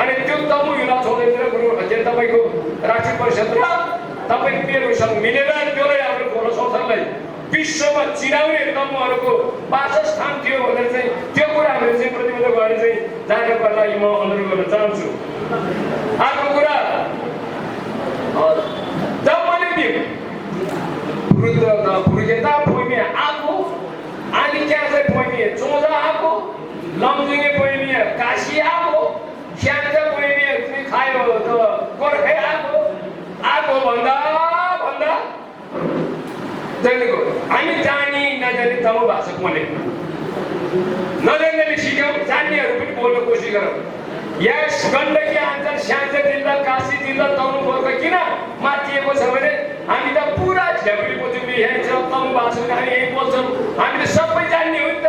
अनि त्यो तमु हिउँला छोड्दैन कुरो चाहिँ तपाईँको राष्ट्रिय परिषद र तपाईँ पेरुसँग मिलेर त्यसलाई हाम्रो कोलासोक्रालाई विश्वमा चिनाउने तमुहरूको वासस्थान थियो भनेर चाहिँ त्यो कुरा हामीले चाहिँ प्रतिबद्ध गरेर चाहिँ जानको लागि म अनुरोध गर्न चाहन्छु। अर्को कुरा जब मैले दिएँ पुरुकेता पोइमे आएको अनि त्यहाँ चाहिँ पोइमे चोजा आएको लमजुङे पोइमे काशी आएको स्याङ्जा पोइमे खायो त गोर्खे आएको भन्दा जानेको हामी जानी नजाने तमु भाषा बोले नजान्नेले सिक्यौँ, जान्नेहरू पनि बोल्न कोसिस गरौँ। यस गण्डकी अञ्चल स्याङ्जा जिल्ला काशी जिल्ला तमु गोर्खा किन माथिएको छ भने हामी त पुरा झ्याउरी बोल्छौँ, यहाँ छ तमु भाषा हामी यही बोल्छौँ। हामीले सबै जान्ने हो नि त।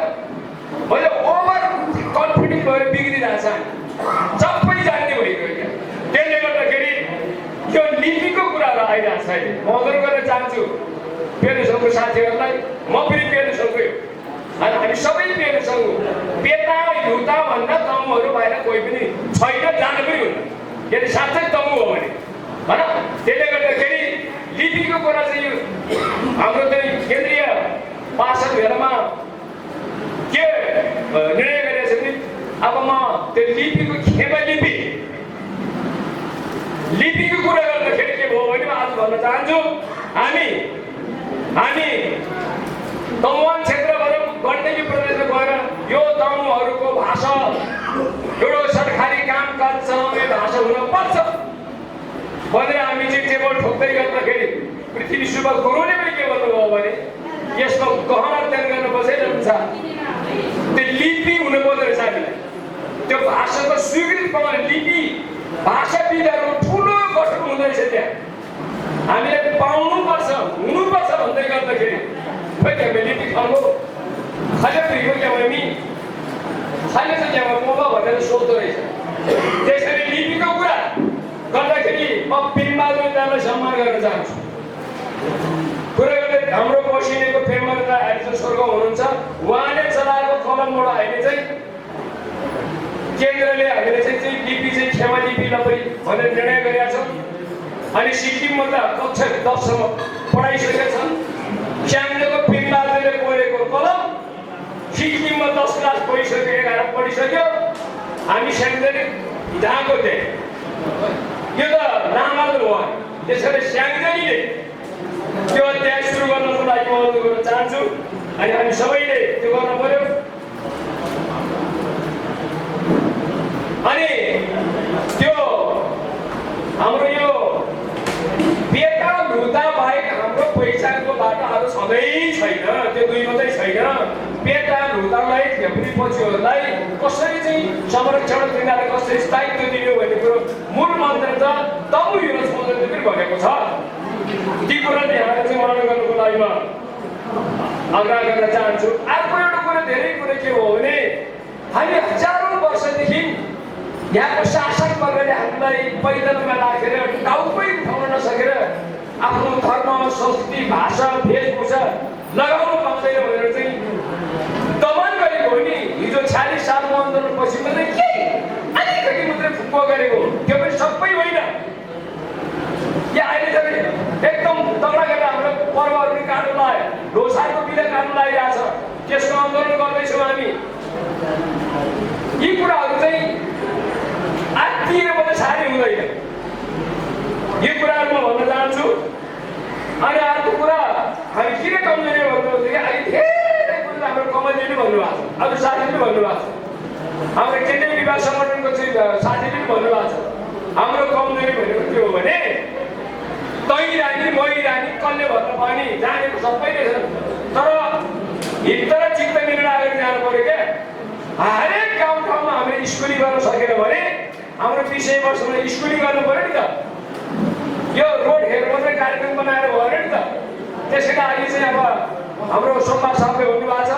मैले ओभर कन्फिडेन्स भएर बिग्रिरहेको छ, सबै जान्ने भइगयो क्या। त्यसले गर्दाखेरि यो लिपिको कुराहरू आइरहेको छ। म अनुरोध गर्न चाहन्छु पेरुसँगको साथीहरूलाई, म पनि पेरुसँगको अनि हामी सबै पेरुसँग पेता युता भन्दा तमुहरू बाहिर कोही पनि छैन, जानु पनि हुन्न यदि साँच्चै तमु हो भने होइन। त्यसले गर्दाखेरि लिपिको कुरा चाहिँ यो हाम्रो चाहिँ केन्द्रीय पार्षद भेलामा के निर्णय गरेको छ भने अब म त्यो लिपिको खेमा लिपिको कुरा गर्दाखेरि के भयो भने म आज भन्न चाहन्छु हामी तमुवान क्षेत्रबाट गण्डकी प्रदेशमा गएर यो तमुहरूको भाषा एउटा सरकारी कामकाज चलाउने भाषा हुनुपर्छ भनेर हामी चाहिँ टेबल ठोक्दै गर्दाखेरि पृथ्वी सुब्बा गुरुले पनि के भन्नुभयो भने यसमा गहन अध्ययन गर्नुपर्छ है हुन्छ। त्यो लिपि हुनुपर्दो रहेछ हामीलाई, त्यो भाषाको स्वीकृति पाउने लिपि भाषाविदहरूको ठुलो गठन हुँदो रहेछ त्यहाँ। हामीले पाउनुपर्छ हुनुपर्छ भन्दै गर्दाखेरि खोइ हामी लिपि खानु खाले प्रियो क्या हामी खाले चाहिँ त्यहाँ पोमा भनेर सोध्दो रहेछ। त्यसरी लिपिको कुरा गर्दाखेरि म पेम्बहादुर दालाई सम्मान गर्न चाहन्छु। कुरा गर्दै हाम्रो पसिनेको पेम्बहादुर दा अहिले चाहिँ स्वर्ग हुनुहुन्छ, उहाँले चलाएको कलमबाट अहिले चाहिँ केन्द्रले हामीले चाहिँ लिपि चाहिँ खेमा लिपिलाई पनि भनेर निर्णय गरेका छौँ। अनि सिक्किममा त कक्षा 10 सम्म पढाइसकेका छन्। स्याङ्जाको पेम्बहादुरले कोरेको कलम सिक्किममा 10 क्लास पढिसक्यो, 11 पढिसक्यो। हामी स्याङ्जाले जहाँको थिएँ यो त रामबहादुर हो। त्यसैले स्याङ्जाले त्यो अध्याय सुरु गर्नको लागि म अनुरोध गर्न चाहन्छु। अनि हामी सबैले त्यो गर्नु पर्यो। अनि त्यो हाम्रो यो पेता लुदा बाहेक हाम्रो पहिचानको बाटाहरू सधैँ छैन, त्यो दुई मात्रै छैन। पेता लुदालाई झेप्री पछिहरूलाई कसरी चाहिँ संरक्षण दिनलाई कसरी स्थायित्व दिने भन्ने कुरो मूल मन्त्र त तमु हिउँला छोड्दै पनि भनेको छ। ती कुराले यहाँले चाहिँ मनन गर्नुको लागि म आग्रह गर्न चाहन्छु। अर्को एउटा कुरा धेरै कुरा के हो भने हामी हजारौँ वर्षदेखि यहाँको शासक वर्गले हामीलाई पैदलमा राखेर टाउकै उठाउन नसकेर आफ्नो धर्म संस्कृति भाषा वेशभूषा लगाउनु पाउँदैन भनेर चाहिँ दमन गरेको हो नि। हिजो 46 सालको आन्दोलनपछि मात्रै के अलिकति मात्रै फुक्को गरेको त्यो पनि सबै होइन। या अहिले चाहिँ एकदम तगडा गरेर हाम्रो पर्वहरू काट्नु लाग्यो, लोसारको बिदा काट्नु लागिरहेछ, त्यसको आन्दोलन गर्दैछौँ हामी। यी कुराहरू चाहिँ आत्तिएर मात्रै साह्रै हुँदैन। यी कुराहरू म भन्न चाहन्छु। अनि अर्को कुरा हामी किन कमजोरी भन्नुहुन्छ अहिले धेरै कुरा हाम्रो कमजोरी भन्नुभएको छ, अरू साथीले भन्नुभएको छ, हाम्रो केन्द्रीय विभाग सङ्गठनको चाहिँ साथीले पनि भन्नुभएको छ। हाम्रो कमजोरी भनेको के हो भने तै रानी मै रानी कसले भन्न पनि जानेको सबैले छ, तर हित र चित्त मिलेर अगाडि जानु पर्यो क्या। हरेक गाउँ ठाउँमा हामीले स्कुलिङ गर्न सकेन भने हाम्रो विषयवस्तुमा स्कुलिङ गर्नु पर्यो नि त। यो रोड हेर मात्रै कार्यक्रम बनाएर भयो नि त। त्यसैले अहिले चाहिँ अब हाम्रो सोमबार साहबले भन्नुभएको छ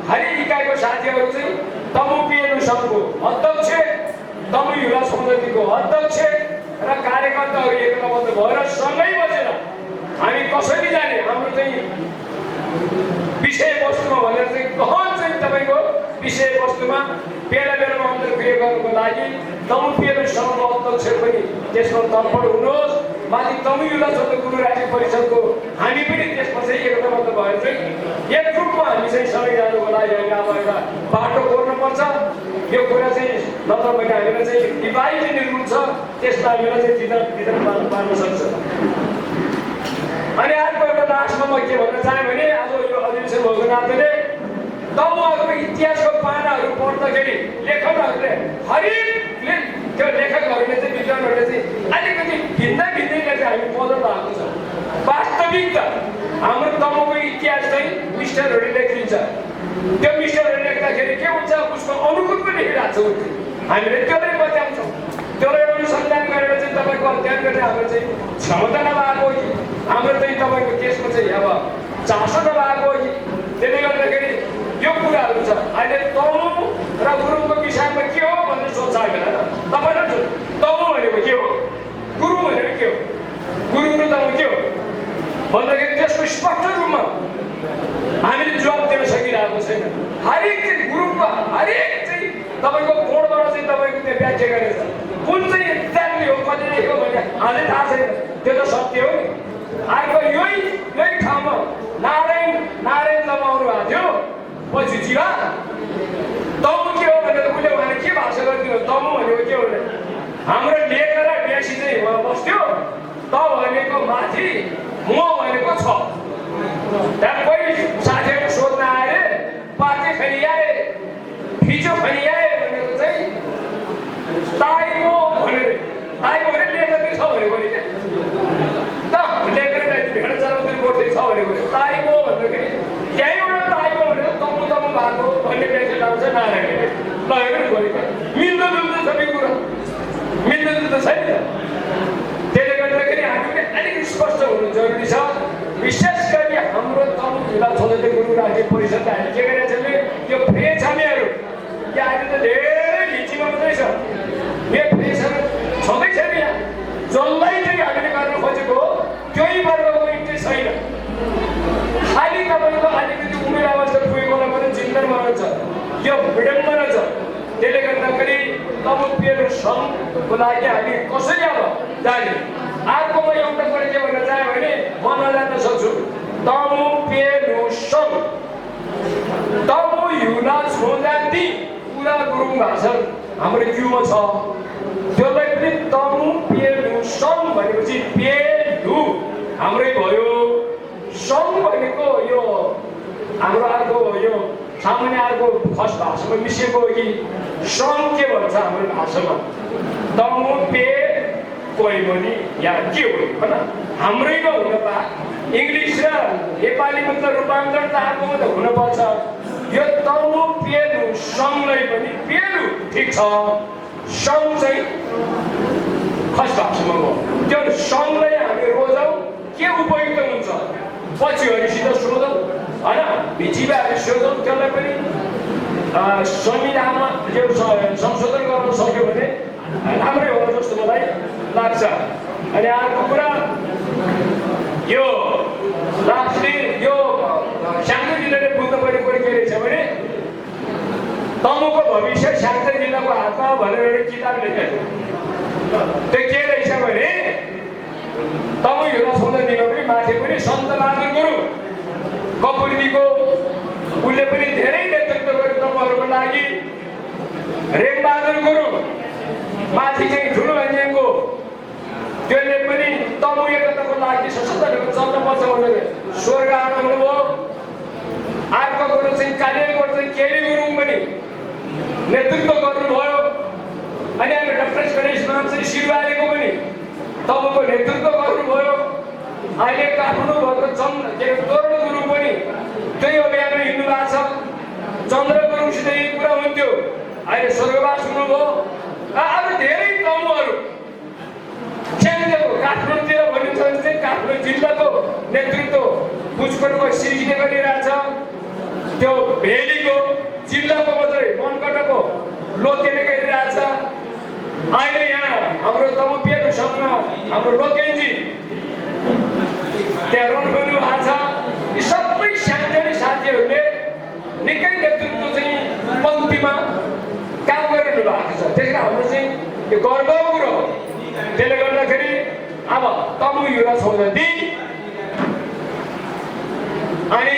हरेक इकाइको साथीहरू चाहिँ तमु पिएनु सङ्घको अध्यक्ष, तमु युवा समितिको अध्यक्ष र कार्यकर्ताहरू एकताबद्ध भएर सँगै बसेर हामी कसरी जाने हाम्रो चाहिँ विषयवस्तुमा भनेर चाहिँ गहन चाहिँ तपाईँको विषयवस्तुमा बेला बेलामा अन्तर्क्रिया गर्नुको लागि तमु पिएनु सङ्घको अध्यक्ष पनि त्यसमा तर्फड हुनुहोस्। माथि तमु युवा समिति गुरु राज्य परिषदको हामी पनि त्यसमा चाहिँ एकताबद्ध भएर चाहिँ एक रूपमा हामी चाहिँ सँगै जानुको लागि हामी अब एउटा बाटो कोर्नुपर्छ। यो कुरा चाहिँ नत्र भने हामीलाई चाहिँ डिभाइड निर्माण छ, त्यसलाई हामीलाई चाहिँ विधान पार्न सक्छ। अनि अर्को एउटा लास्टमा म के भन्न चाहेँ भने आज यो अधिवेशन भएको नाताले तमुहरूको इतिहासको पानाहरू पढ्दाखेरि लेखकहरूले हरेकले त्यो लेखकहरूले चाहिँ विद्वानहरूले चाहिँ अलिकति भिन्दै भिन्दैले चाहिँ हामी पढ्नु भएको छ। वास्तविकता हाम्रो तमुको इतिहास चाहिँ मिस्टरहरूले लेखिन्छ। त्यो मिस्टरहरूले लेख्दाखेरि के हुन्छ उसको अनुकूल पनि लेखिरहेको छ। हामीले त्यसलाई बचाउँछौँ, त्यसलाई अनुसन्धान गरेर चाहिँ तपाईँको अध्ययन गर्ने हाम्रो चाहिँ क्षमता नभएको हो कि हाम्रो चाहिँ तपाईँको त्यसमा चाहिँ अब चासो नभएको हो कि त्यसले गर्दाखेरि यो कुराहरू छ। अहिले तमु र गुरुङको विषयमा के हो भनेर सोध्छ हामीलाई तपाईँलाई तमु भनेको के हो, गुरुङ भनेको के हो, गुरुङ र तमु के हो भन्दाखेरि त्यसको स्पष्ट रूपमा हामीले जवाब दिन सकिरहेको छैन। हरेक चाहिँ गुरुङको हरेक चाहिँ तपाईँको कोडबाट चाहिँ तपाईँको त्यो व्याख्या गरेको छ। कुन चाहिँ एक्ज्याक्टली हो कति लेख्यो भने हामीलाई थाहा छैन, त्यो त सत्य हो नि। अर्को यही ठाउँमा नारायण दबाउनु भएको थियो पछि जिरा तमु के हो भनेर उसले उहाँले के भाषा गरिदिनु तमु भनेको के हो भने हाम्रो लेखेर बेसी चाहिँ बस्थ्यो, त भनेको माथि म भनेको छ। त्यहाँ कोही साथीहरू सोध्न आए पार्टी खनियाए फिचो खनियाए भनेर चाहिँ ताइमो भनेर लेखेर छ भनेको नि क्या त लेखेर भेड चलाउँदै गोठे छ भनेको ताइमो भन्दाखेरि त्यहीँबाट ताइमो भनेर तमु भएको भन्ने व्याख्या लाउँछ नारायणले लगेर गरेको मिल्दो जुल्दो सबै कुरा मिल्दो जुल्दो छैन। त्यसले गर्दाखेरि हामीले अलिक स्पष्ट हुनु जरुरी छ। विशेष गरी हाम्रो तमु जिल्ला समिति गुरु राज्य परिषदले हामीले के गरेका छौँ यो फ्रेस हामीहरू यहाँ अहिले त धेरै हिचिमा मात्रै छ, यो फ्रेसहरू छँदै छैन। यहाँ जसलाई चाहिँ हामीले गर्न खोजेको हो त्यही वर्गको इन्ट्रेस्ट छैन। खालि तपाईँको अलिकति उमेर अवस्था पुगेकोलाई मात्रै चिन्तनमा छ, यो विडम्बना छ। त्यसले गर्दाखेरि तमु पिएनु सङ्घको लागि हामी कसरी अब जाने। अर्को म एउटा कुरा के भन्न चाहेँ भने म नजान्न सक्छु तमु पिएनु सङ्घ तमु युना छोजाति पुरा गुरुङ भाषा हाम्रो क्युमा छ। त्यसलाई पनि तमु पिएनु सङ्घ भनेपछि पेलु हाम्रै भयो। सङ्घ भनेको यो हाम्रो अर्को यो सामान्य अर्को खस भाषामा मिसिएको हो कि सङ्घ के भन्छ हाम्रो भाषामा तमु पे कोही पनि या के हो होइन हाम्रैमा हुन पा इङ्ग्लिस र नेपालीमा त रूपान्तरण त अर्कोमा त हुनुपर्छ। यो तमु पेलु सङ्घलाई पनि पेलु ठिक छ, सङ्घ चाहिँ खस भाषामा हो। त्यो सङ्घलाई हामी रोजौँ के उपयुक्त हुन्छ पछिहरूसित सोधौँ होइन भिचिबाहरू सोधौँ। त्यसलाई पनि संविधानमा यो संशोधन गर्न सक्यो भने राम्रै हो जस्तो मलाई लाग्छ। अनि अर्को कुरा यो लास्टले यो स्याङ्जा जिल्लाले बुझ्नुपर्ने कुरा के रहेछ भने तमुको भविष्य स्याङ्जा जिल्लाको हातमा भनेर एउटा किताब लेखेको त्यो के रहेछ भने तमु हिउँदा छाउँदा दिन पनि माथि पनि सन्त बहादुर गुरुङ कपुरजीको उसले पनि धेरै नेतृत्व गर्यो तमुहरूको लागि। रेमबहादुर गुरुङ माथि चाहिँ ठुलो भान्जिएको त्यसले पनि तमु एकताको लागि सशस्त्र चल्न पर्छ भनेर स्वर्ग आउनुभयो। अर्को कुरो चाहिँ कालेको चाहिँ केरी गुरुङ पनि नेतृत्व गर्नुभयो। अनि हामी डाक्टर गणेशमान चाहिँ सिरुवालेको पनि तमुको नेतृत्व गर्नुभयो। अहिले काठमाडौँ भएको तोरण गुरुङ पनि त्यही अभियानमा हिँड्नु भएको छ। चन्द्र गुरुङसित यही कुरा हुन्थ्यो, अहिले स्वर्गवास हुनुभयो। अब धेरै तमुहरू काठमाडौँतिर भनिन्छ भने चाहिँ काठमाडौँ जिल्लाको नेतृत्व पुष्करको सिरिजले गरिरहेछ। त्यो भेलीको जिल्लाको मात्रै मनकटको लोकेले गरिरहेछ। अहिले यहाँ हाम्रो तमु पेदो सङ्घमा हाम्रो लोकेजी त्यहाँ रहनु भएको छ। यी सबै सानोसानो साथीहरूले निकै नेतृत्व चाहिँ पङ्क्तिमा काम गरिरहनु भएको छ। त्यसले हाम्रो चाहिँ यो गर्वको कुरो हो। त्यसले गर्दाखेरि अब तमु युवा छौँदी अनि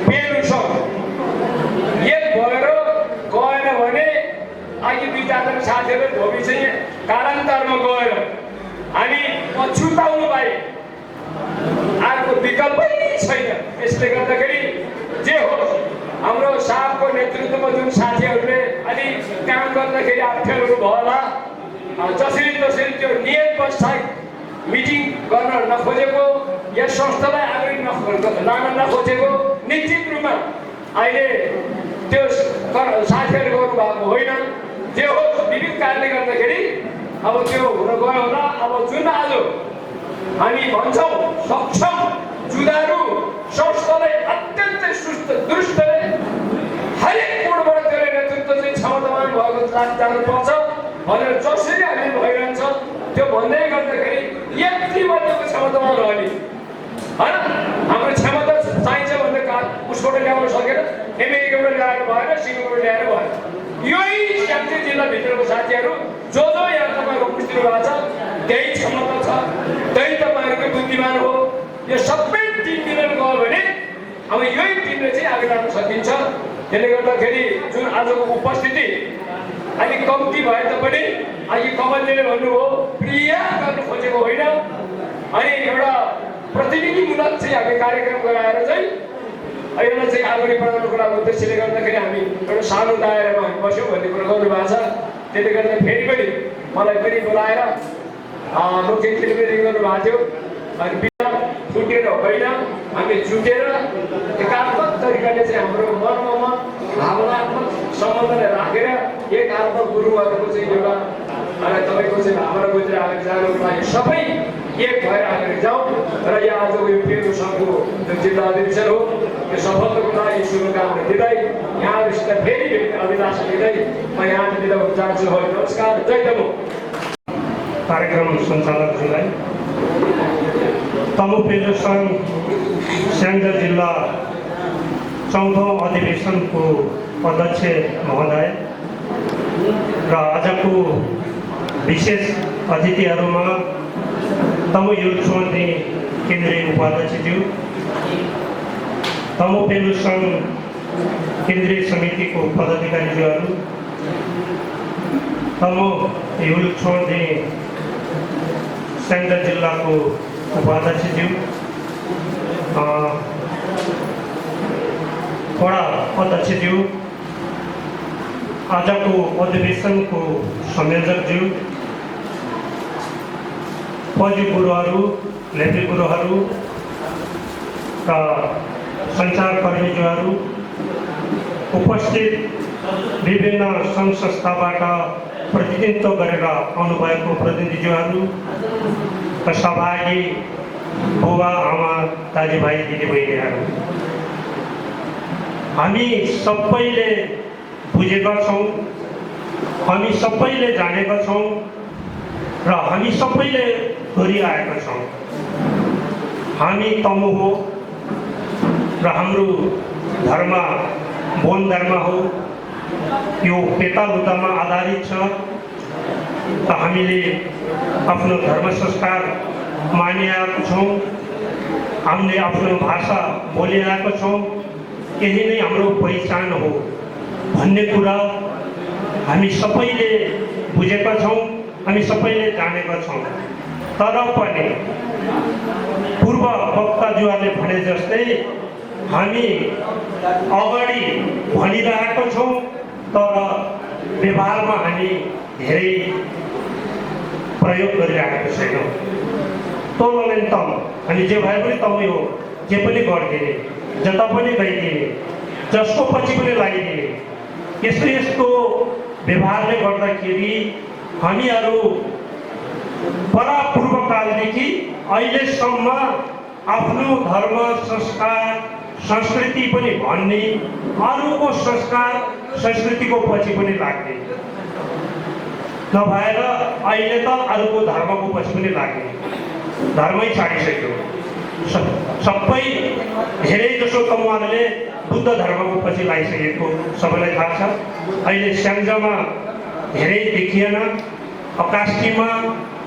पेदो सङ्घ एक भएर गएन भने अघि दुई चारजना साथीहरू भोलि चाहिँ कालान्तरमा गएर हामी पछुताउनु बाहेक अर्को विकल्पै छैन। यसले गर्दाखेरि जे होस् हाम्रो साहबको नेतृत्वमा जुन साथीहरूले अलिक काम गर्दाखेरि अप्ठ्यारोहरू भयो होला, जसरी तसरी त्यो नियत पश्चात मिटिङ गर्न नखोजेको या संस्थालाई अगाडि लान नखोजेको निश्चित रूपमा अहिले त्यो साथीहरू गर्नुभएको होइन। जे होस् विविध कारणले गर्दाखेरि अब त्यो हुन गयो होला। अब जुन आज हामी भन्छौँ सक्षम जुधारु संस्थालाई अत्यन्तै सुस्त दृष्टले हरेक कोणबाट त्यसले नेतृत्व चाहिँ क्षमतावान भएको जानुपर्छ भनेर जसरी हामी भइरहन्छ त्यो भन्दै गर्दाखेरि यति मात्रको क्षमतावान हो नि होइन। हाम्रो क्षमता चाहिन्छ भने उसबाट ल्याउन सकेन, अमेरिकाबाट ल्याएर भएन, सिङ्गापुरबाट ल्याएर भएन। यही स्याङ्जा जिल्लाभित्रको साथीहरू जो यहाँ तपाईँहरू उपस्थित भएको छ त्यही क्षमता छ, त्यही तपाईँहरूको बुद्धिमान हो। यो सबै टिम मिलेर गयो भने अब यही टिमले चाहिँ अगाडि लान सकिन्छ। त्यसले गर्दाखेरि जुन आजको उपस्थिति अलिक कम्ती भए तापनि अघि कमलजीले भन्नुभयो प्रिय गर्नु खोजेको होइन। अनि एउटा प्रतिनिधिमूलक चाहिँ हामी कार्यक्रम गराएर चाहिँ यसलाई चाहिँ अगाडि बढाउनुको लागि उद्देश्यले गर्दाखेरि हामी एउटा सानो दायरामा हामी बस्यौँ भन्ने कुरा गर्नुभएको छ। त्यसले गर्दा फेरि पनि मलाई पनि बोलाएर लोकगीतले पनि गर्नुभएको थियो। अनि बिना छुटेर होइन, हामी जुटेर एकात्मक तरिकाले चाहिँ हाम्रो मनमा भावनात्मक सम्बन्धले राखेर एकात्मक गुरुहरूको चाहिँ एउटा तपाईँको चाहिँ भावना बुझेर अगाडि जानुको लागि सबै एक भएर अगाडि जाउँ र यहाँ आजको यो पेदो सङ्घको जुन जिल्ला अधिवेशन हो यो सफलताको लागि शुभकामना दिँदै यहाँहरूसित फेरि भेट्ने अभिलाषा दिँदै म यहाँ दिँदा चाहन्छु। नमस्कार, जय तमु। कार्यक्रम सञ्चालकहरूलाई, तमु पेदो सङ्घ स्याङ्जा जिल्ला 4औं अधिवेशनको अध्यक्ष महोदय र आजको विशेष अतिथिहरूमा तमु युथ समिति केन्द्रीय उपाध्यक्षज्यू, तमु पेदो सङ्घ केन्द्रीय समितिको पदाधिकारीज्यूहरू, तमु युथ समिति स्याङ्जा जिल्लाको उपाध्यक्षज्यू, वडा अध्यक्षज्यू, आजको अधिवेशनको संयोजकज्यू, फौजी गुरुहरू, लेफ्टी गुरुहरू र सञ्चारकर्मीज्यूहरू, उपस्थित विभिन्न सङ्घ संस्थाबाट प्रतिनिधित्व गरेर आउनुभएको प्रतिनिधिज्यूहरू र सहभागी बुबा आमा दाजुभाइ दिदीबहिनीहरू, हामी सबैले बुझेका छौँ हामी सबैले जानेका छौँ र हामी सबैले गरिआएका छौँ। हामी तमु हो र हाम्रो धर्म बोन धर्म हो, यो पेतालुतामा आधारित छ। त हामीले आफ्नो धर्म संस्कार मानिआएको छौँ, हामीले आफ्नो भाषा बोलिआएको छौँ, यही नै हाम्रो पहिचान हो भन्ने कुरा हामी सबैले बुझेका छौँ, हामी सबैले जानेका छौँ। तर पनि पूर्व वक्ताज्यूहरूले भने जस्तै हामी अगाडि भनिरहेका छौँ, तर व्यवहारमा हामी धेरै प्रयोग गरिरहेको छैनौँ। तोलन तम, हामी जे भए पनि तमै हो, जे पनि गरिदिने, जता पनि गइदिने, जसको पछि पनि लगाइदिने, यस्तो यस्तो व्यवहारले गर्दाखेरि हामीहरू परापूर्वकालदेखि अहिलेसम्म आफ्नो धर्म संस्कार संस्कृति पनि भन्ने, अरूको संस्कार संस्कृतिको पछि पनि लाग्ने, नभएर अहिले त अरूको धर्मको पछि पनि लाग्ने धर्मै छाडिसक्यो। सबै धेरै जसो तमुवाहरूले बुद्ध धर्मको पछि लागिसकेको सबैलाई थाहा छ। अहिले स्याङ्जामा धेरै देखिएन, कास्कीमा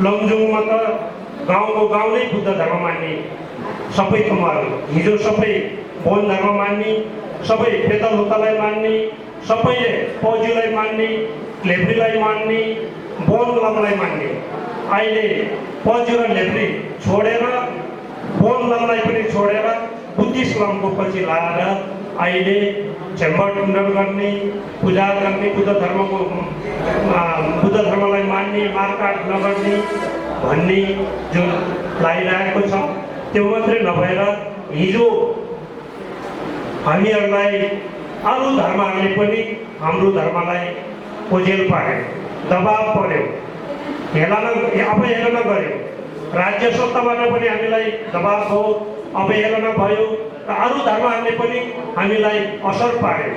लमजुङमा त गाउँको गाउँ नै बुद्ध धर्म मान्ने सबै तमुवाहरू, हिजो सबै बोन धर्म मान्ने, सबै पेतालुतालाई मान्ने, सबैले पौजुलाई मान्ने, लेब्रीलाई मान्ने, बोन लमलाई मान्ने। अहिले पौजु र लेब्री छोडेर बोन लमलाई पनि छोडेर बुद्धिस्ट लमको पछि लाएर अहिले झेम्बर टुन्डल गर्ने, पूजा गर्ने, बुद्ध धर्मलाई मान्ने, मारकाट नगर्ने भन्ने जुन लागिरहेको छ। त्यो मात्रै नभएर हिजो हामीहरूलाई अरू धर्महरूले पनि हाम्रो धर्मलाई ओझेल पार्यो, दबाब पर्यो, अवहेलना गर्यो। राज्य सत्ताबाट पनि हामीलाई दबाब भयो, अवहेलना भयो र अरू धर्महरूले पनि हामीलाई असर पार्यो।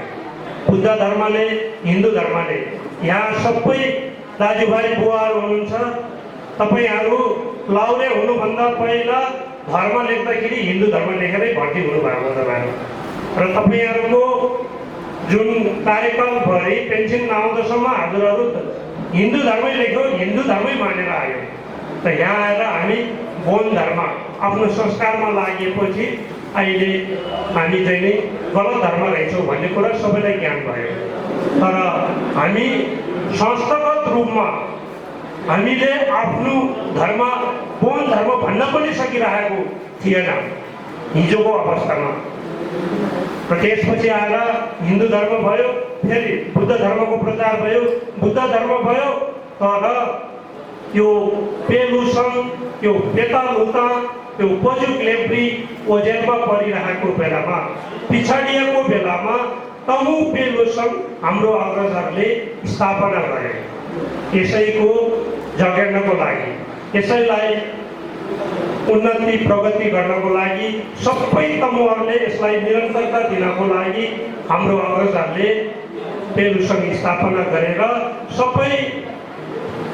बुद्ध धर्मले, हिन्दू धर्मले। यहाँ सबै दाजुभाइ बुवाहरू हुनुहुन्छ, तपाईँहरू लाउरे हुनुभन्दा पहिला धर्म लेख्दाखेरि हिन्दू धर्म लेखेरै भर्ती हुनुभएको तपाईँहरू, र तपाईँहरूको जुन कार्यकालभरि पेन्सन नआउँदासम्म हजुरहरू हिन्दू धर्मै लेख्यो, हिन्दू धर्मै मानेर आयो। त यहाँ आएर हामी बोन धर्म आफ्नो संस्कारमा लागेपछि अहिले हामी चाहिँ नि गलत धर्म रहेछौँ भन्ने कुरा सबैलाई ज्ञान भयो। तर हामी संस्थागत रूपमा हामीले आफ्नो धर्म बोन धर्म भन्न पनि सकिरहेको थिएन हिजोको अवस्थामा। र त्यसपछि आएर हिन्दू धर्म भयो, फेरि बुद्ध धर्मको प्रचार भयो, बुद्ध धर्म भयो। तर यो पेलुसङ, यो पेतालुता, यो पजुक लेब्री ओझेलमा परिरहेको बेलामा, पिछाडिएको बेलामा तमु पेलुसङ हाम्रो अग्रजहरूले स्थापना गरे। यसैको जगेर्नको लागि, यसैलाई उन्नति प्रगति गर्नको लागि, सबै तमुहरूले यसलाई निरन्तरता दिनको लागि हाम्रो अग्रजहरूले पेलुसङ स्थापना गरेर सबै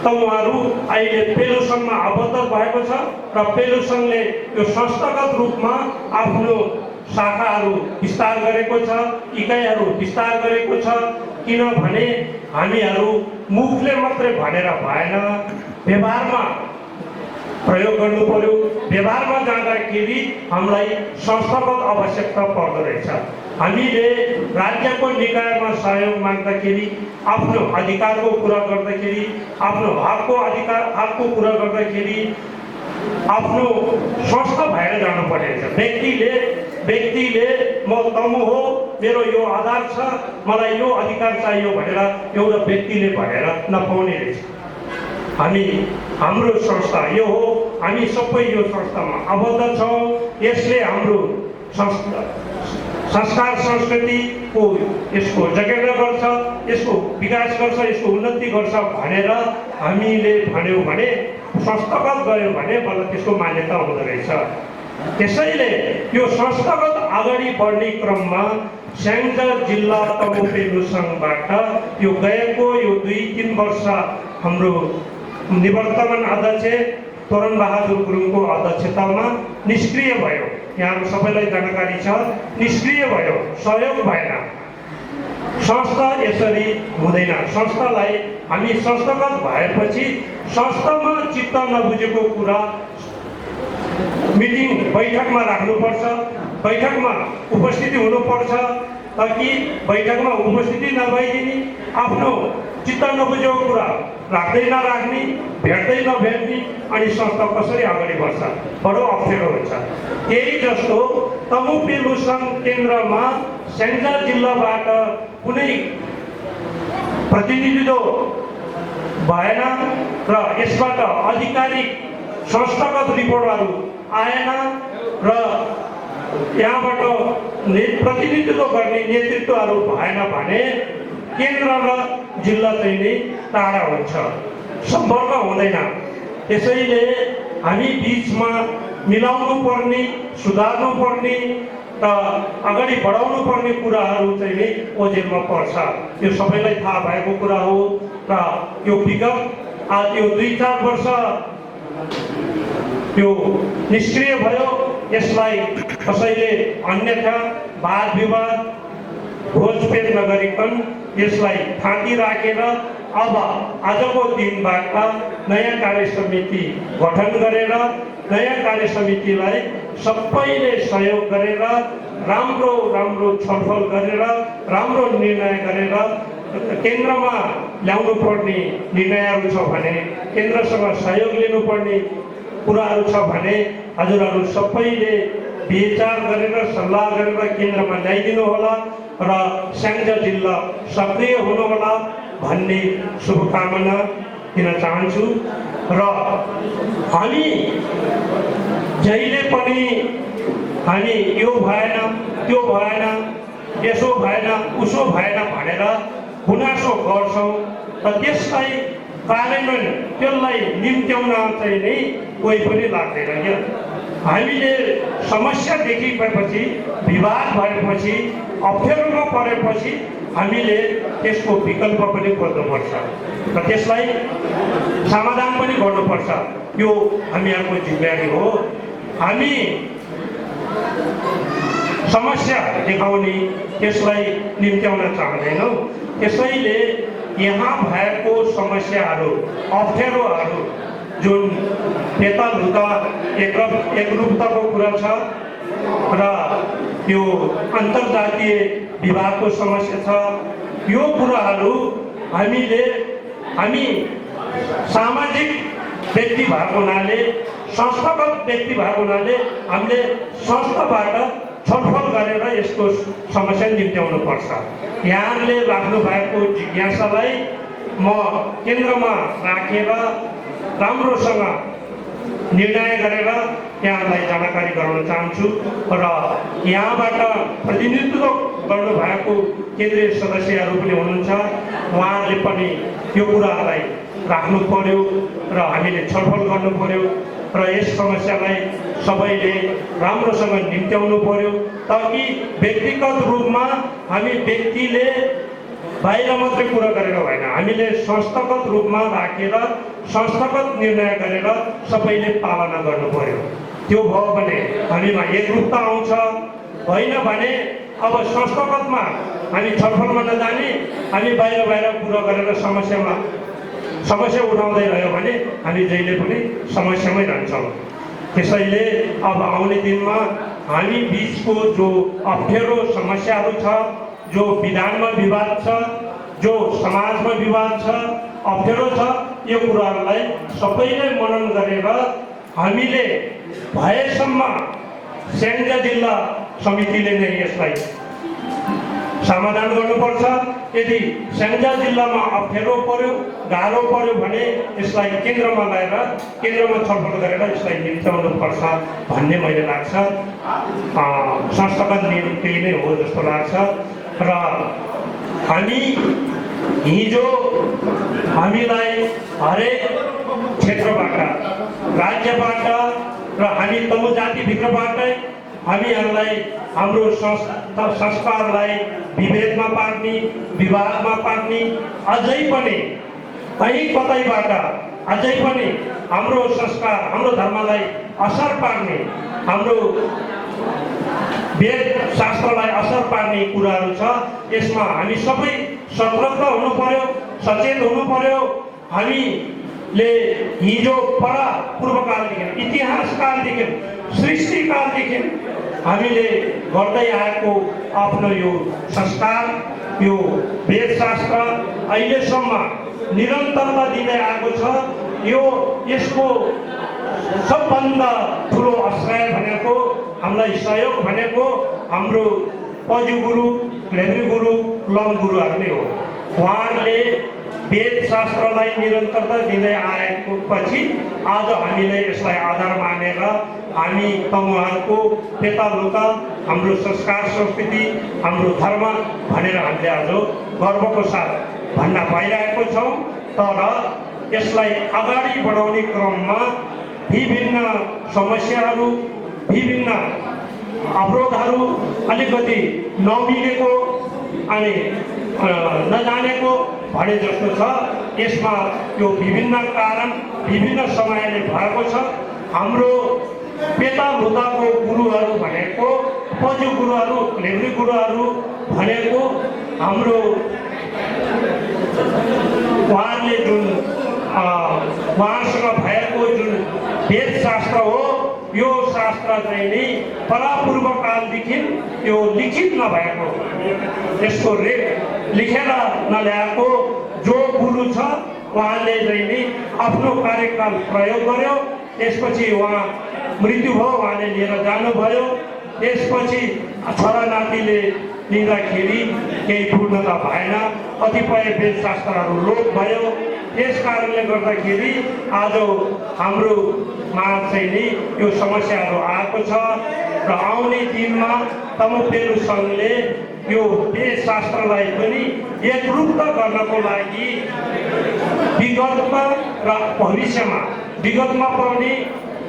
तमुहरू अहिले पेलुसङमा आबद्ध भएको छ। र पेलुसङले यो संस्थागत रूपमा आफ्नो शाखाहरू विस्तार गरेको छ, इकाइहरू विस्तार गरेको छ। किनभने हामीहरू मुखले मात्रै भनेर भएन, व्यवहारमा प्रयोग गर्नु पर्यो। व्यवहारमा जाँदाखेरि हामीलाई संस्थागत आवश्यकता पर्दो रहेछ। हामीले राज्यको निकायमा सहयोग माग्दाखेरि, आफ्नो अधिकारको कुरा गर्दाखेरि, आफ्नो हकको कुरा गर्दाखेरि आफ्नो संस्था भएर जानुपर्ने रहेछ। व्यक्तिले म तमु हो, मेरो यो आधार छ, मलाई यो अधिकार चाहियो भनेर एउटा व्यक्तिले भनेर नपाउने रहेछ। हाम्रो संस्था यो हो, हामी सबै यो संस्थामा आबद्ध छौँ। यसले हाम्रो संस्कार संस्कृतिको यसको जगेर्ना गर्छ, यसको विकास गर्छ, यसको उन्नति गर्छ भनेर हामीले भन्यौँ भने, संस्थागत गयो भने बल्ल त्यसको मान्यता हुँदो रहेछ। त्यसैले यो संस्थागत अगाडि बढ्ने क्रममा स्याङ्जा जिल्ला तमुपेलु सङ्घबाट यो गएको यो 2-3 वर्ष हाम्रो निवर्तमान अध्यक्ष तोरण बहादुर गुरुङको अध्यक्षतामा निष्क्रिय भयो। यहाँहरू सबैलाई जानकारी छ, निष्क्रिय भयो, सहयोग भएन। संस्था यसरी हुँदैन। संस्थालाई हामी संस्थागत भएपछि संस्थामा चित्त नबुझेको कुरा मिटिङ बैठकमा राख्नुपर्छ, बैठकमा उपस्थिति हुनुपर्छ, ताकि बैठकमा उपस्थिति नभइदिने, आफ्नो चित्त नबुझेको कुरा राख्दै नराख्ने, भेट्दै नभेट्ने, अनि संस्था कसरी अगाडि बढ्छ, बडो अप्ठ्यारो हुन्छ। त्यही जस्तो तमुपेलु सङ्घ केन्द्रमा स्याङ्जा जिल्लाबाट कुनै प्रतिनिधित्व भएन र यसबाट आधिकारिक संस्थागत रिपोर्टहरू आएन र यहाँबाट प्रतिनिधित्व गर्ने नेतृत्वहरू भएन भने केन्द्र र जिल्ला चाहिँ नै टाढा हुन्छ, सम्पर्क हुँदैन। त्यसैले हामी बिचमा मिलाउनु पर्ने, सुधार्नु पर्ने र अगाडि बढाउनु पर्ने कुराहरू चाहिँ नै ओझेलमा पर्छ। यो सबैलाई थाहा भएको कुरा हो र यो विगत आज यो 2-4 वर्ष यो निष्क्रिय भयो। यसलाई कसैले अन्यथा वाद विवाद घोषपेट नगरिकन यसलाई थाँती राखेर अब आजको दिनबाट नयाँ कार्य समिति गठन गरेर नयाँ कार्य समितिलाई सबैले सहयोग गरेर राम्रो राम्रो छलफल गरेर राम्रो निर्णय गरेर केन्द्रमा ल्याउनु पर्ने निर्णयहरू छ भने, केन्द्रसँग सहयोग लिनुपर्ने कुराहरू छ भने हजुरहरू सबैले विचार गरेर सल्लाह गरेर केन्द्रमा ल्याइदिनु होला र स्याङ्जा जिल्ला सक्रिय हुनुहोला भन्ने शुभकामना दिन चाहन्छु। र हामी जहिले पनि हामी यो भएन, त्यो भएन, यसो भएन, उसो भएन भनेर गुनासो गर्छौँ र त्यसलाई कार्यान्वयन त्यसलाई निम्त्याउन चाहिँ नै कोही पनि लाग्दैन क्या। हामीले समस्या देखिएपछि, विवाद भएपछि, अप्ठ्यारोमा परेपछि हामीले त्यसको विकल्प पनि खोज्नुपर्छ र त्यसलाई समाधान पनि गर्नुपर्छ। यो हामीहरूको जिम्मेवारी हो। हामी समस्या देखाउने, त्यसलाई निम्त्याउन चाहँदैनौँ। त्यसैले यहाँ भएको समस्याहरू, अप्ठ्यारोहरू जुन यताउता एकरूपताको कुरा छ र यो अन्तर्जातीय विवादको समस्या छ, यो कुराहरू हामी सामाजिक व्यक्ति भएको हुनाले, संस्थागत व्यक्ति भएको हुनाले हामीले संस्थाबाट छलफल गरेर यसको समस्या निम्त्याउनु पर्छ। यहाँले राख्नु भएको जिज्ञासालाई म केन्द्रमा राखेर राम्रोसँग निर्णय गरेर यहाँलाई जानकारी गराउन चाहन्छु र यहाँबाट प्रतिनिधित्व गर्नुभएको केन्द्रीय सदस्यहरू पनि हुनुहुन्छ, उहाँहरूले पनि यो कुरालाई राख्नु पर्यो र हामीले छलफल गर्नु पर्यो र यस समस्यालाई सबैले राम्रोसँग निम्त्याउनु पर्यो, ताकि व्यक्तिगत रूपमा हामी व्यक्तिले बाहिर मात्रै कुरा गरेर भएन, हामीले संस्थागत रूपमा राखेर संस्थागत निर्णय गरेर सबैले पालना गर्नु पर्यो। त्यो भयो भने हामीमा एकरूपता आउँछ। होइन भने अब संस्थागतमा हामी छलफलमा नजाने, हामी बाहिर कुरा गरेर समस्या उठाउँदै रह्यो भने हामी जहिले पनि समस्यामै रहन्छौँ। त्यसैले अब आउने दिनमा हामी बिचको जो अप्ठ्यारो समस्याहरू छ, जो विधानमा विवाद छ, जो समाजमा विवाद छ, अप्ठ्यारो छ, यो कुराहरूलाई सबैले मनन गरेर हामीले भएसम्म स्याङ्जा जिल्ला समितिले नै यसलाई समाधान गर्नुपर्छ। यदि स्याङ्जा जिल्लामा अप्ठ्यारो पर्यो, गाह्रो पर्यो भने यसलाई केन्द्रमा ल्याएर केन्द्रमा छलफल गरेर यसलाई निम्त्याउनु पर्छ भन्ने मैले लाग्छ। संस्थागत नियम त्यही नै हो जस्तो लाग्छ। र हामी हिजो हामीलाई हरेक क्षेत्रबाट, राज्यबाट र हामी तमु जातिभित्रबाटै हामीहरूलाई हाम्रो संस्कारलाई विभेदमा पार्ने, विवादमा पार्ने, अझै पनि कहीँ कतैबाट अझै पनि हाम्रो संस्कार, हाम्रो धर्मलाई असर पार्ने, हाम्रो वेद शास्त्रलाई असर पार्ने कुराहरू छ। यसमा हामी सबै सतर्क हुनु पर्यो, सचेत हुनु पर्यो। हामीले हिजो पूर्वकालदेखि, इतिहासकालदेखि, सृष्टिकालदेखि हामीले गर्दै आएको आफ्नो यो संस्कार, यो वेदशास्त्र अहिलेसम्म निरन्तरता दिँदै आएको छ। यसको सबभन्दा ठुलो आश्रय भनेको, हामीलाई सहयोग भनेको हाम्रो पजु गुरु, लेब्री गुरु, लम गुरुहरू नै हो। उहाँहरूले वेदशास्त्रलाई निरन्तरता दिँदै आएको पछि आज हामीले यसलाई आधार मानेर हामी तमुहरूको पेतालुका, हाम्रो संस्कार संस्कृति, हाम्रो धर्म भनेर हामीले आज गर्वको साथ भन्न पाइरहेको छौँ। तर यसलाई अगाडि बढाउने क्रममा विभिन्न समस्याहरू, विभिन्न अवरोधहरू अलिकति नमिलेको अनि नजानेको भने जस्तो छ। यसमा यो विभिन्न कारण, विभिन्न समयले भएको छ। हाम्रो पेतालुताको गुरुहरू भनेको, पजु गुरुहरू, लेब्री गुरुहरू भनेको हाम्रो उहाँले जुन उहाँसँग भएको जुन वेदशास्त्र हो, यो शास्त्र चाहिँ नि परापूर्वकालदेखि यो लिखित नभएको, यसको लेखेर नल्याएको जो गुरु छ उहाँले चाहिँ नि आफ्नो कार्यकाल प्रयोग गर्यो। त्यसपछि उहाँ मृत्यु भयो, उहाँले लिएर जानुभयो। त्यसपछि छोरा नातिले लिँदाखेरि केही पूर्णता भएन, कतिपय वेदशास्त्रहरू लोप भयो। त्यस कारणले गर्दाखेरि आज हाम्रो माझ चाहिँ नि यो समस्याहरू आएको छ र आउने दिनमा तमुपेलु सङ्घले यो वेदशास्त्रलाई पनि एकरूप गर्नको लागि विगतमा र भविष्यमा, विगतमा पनि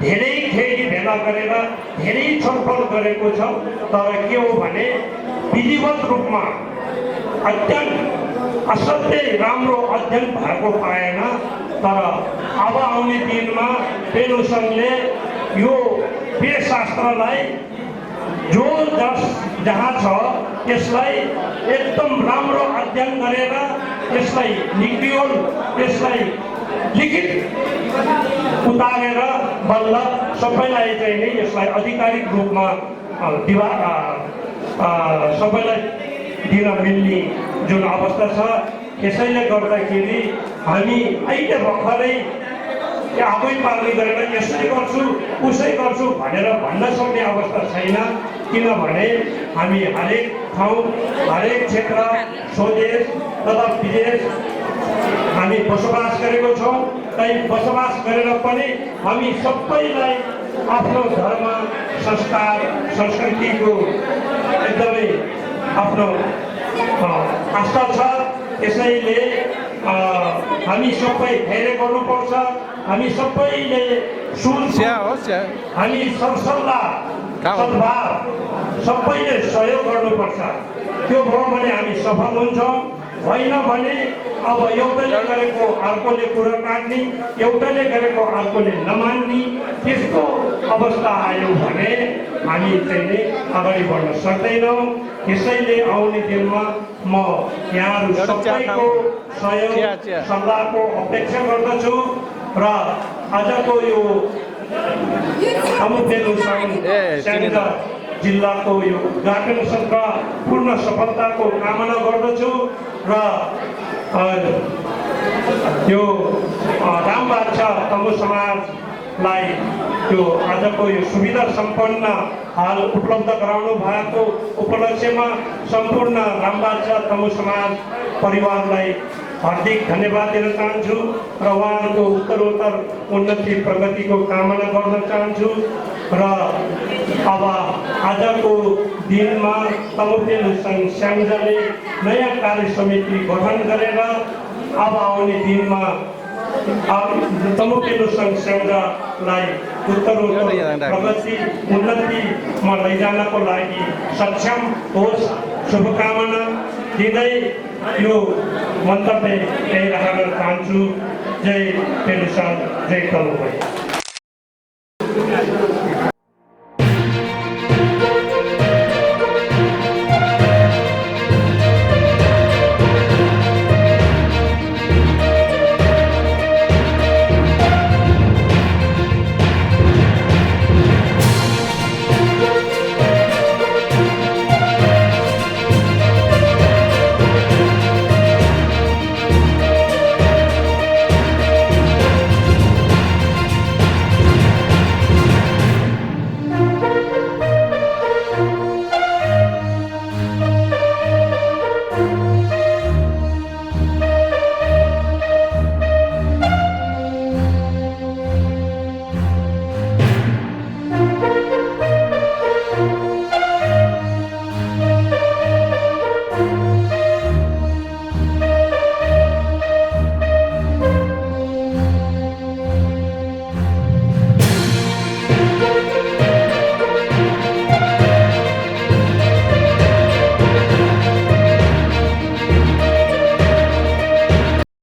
धेरै खेली भेला गरेर धेरै छलफल गरेको छ। तर के हो भने विधिवत रूपमा अत्यन्त असाध्यै राम्रो अध्ययन भएको पाएन। तर अब आउने दिनमा पेलु सङ्घले यो वेदशास्त्रलाई जो जहाँ छ त्यसलाई एकदम राम्रो अध्ययन गरेर यसलाई निक्लियोल, यसलाई लिखित उतारेर बल्ल सबैलाई चाहिँ नै यसलाई आधिकारिक रूपमा सबैलाई दिन मिल्ने जुन अवस्था छ। यसैले गर्दाखेरि हामी अहिले भर्खरै आफै पार्ने गरेर यसै गर्छु उसै गर्छु भनेर भन्न सक्ने अवस्था छैन। किनभने हामी हरेक ठाउँ, हरेक क्षेत्र, स्वदेश तथा विदेश हामी बसोबास गरेको छौँ। कहीँ बसोबास गरेर पनि हामी सबैलाई आफ्नो धर्म, संस्कार, संस्कृतिको एकदमै आफ्नो आस्था छ। त्यसैले हामी सबै धेरै गर्नुपर्छ। हामी सबैले हामी सरसल्लाह, सद्भाव सबैले सहयोग गर्नुपर्छ। त्यो भयो भने हामी सफल हुन्छौँ। होइन भने अब एउटाले गरेको अर्कोले कुरा काट्ने, एउटाले गरेको अर्कोले नमान्ने, त्यस्तो अवस्था आयो भने हामी चाहिँ नि अगाडि बढ्न सक्दैनौँ। त्यसैले आउने दिनमा म यहाँहरू सबैको सहयोग सल्लाहको अपेक्षा गर्दछु र आजको यो तमुपेलु सङ्घ जिल्लाको यो उद्घाटन सत्र पूर्ण सफलताको कामना गर्दछु र यो रामबाछा तमु समाजलाई यो आजको यो सुविधा सम्पन्न हाल उपलब्ध गराउनु भएको उपलक्ष्यमा सम्पूर्ण रामबाछा तमु समाज परिवारलाई हार्दिक धन्यवाद दिन चाहन्छु र उहाँहरूको उत्तरोत्तर उन्नति प्रगतिको कामना गर्न चाहन्छु। र अब आजको दिनमा तमुपेलु सङ्घ स्याङ्जाले नयाँ कार्य समिति गठन गरेर अब आउने दिनमा तमु पेलो संघलाई उत्तरोत्तर प्रगति उन्नतिमा लैजानको लागि सक्षम होस् शुभकामना दिँदै यो मन्तव्य यही राख्न चाहन्छु। जय पेलु सङ्घ, जय तमु।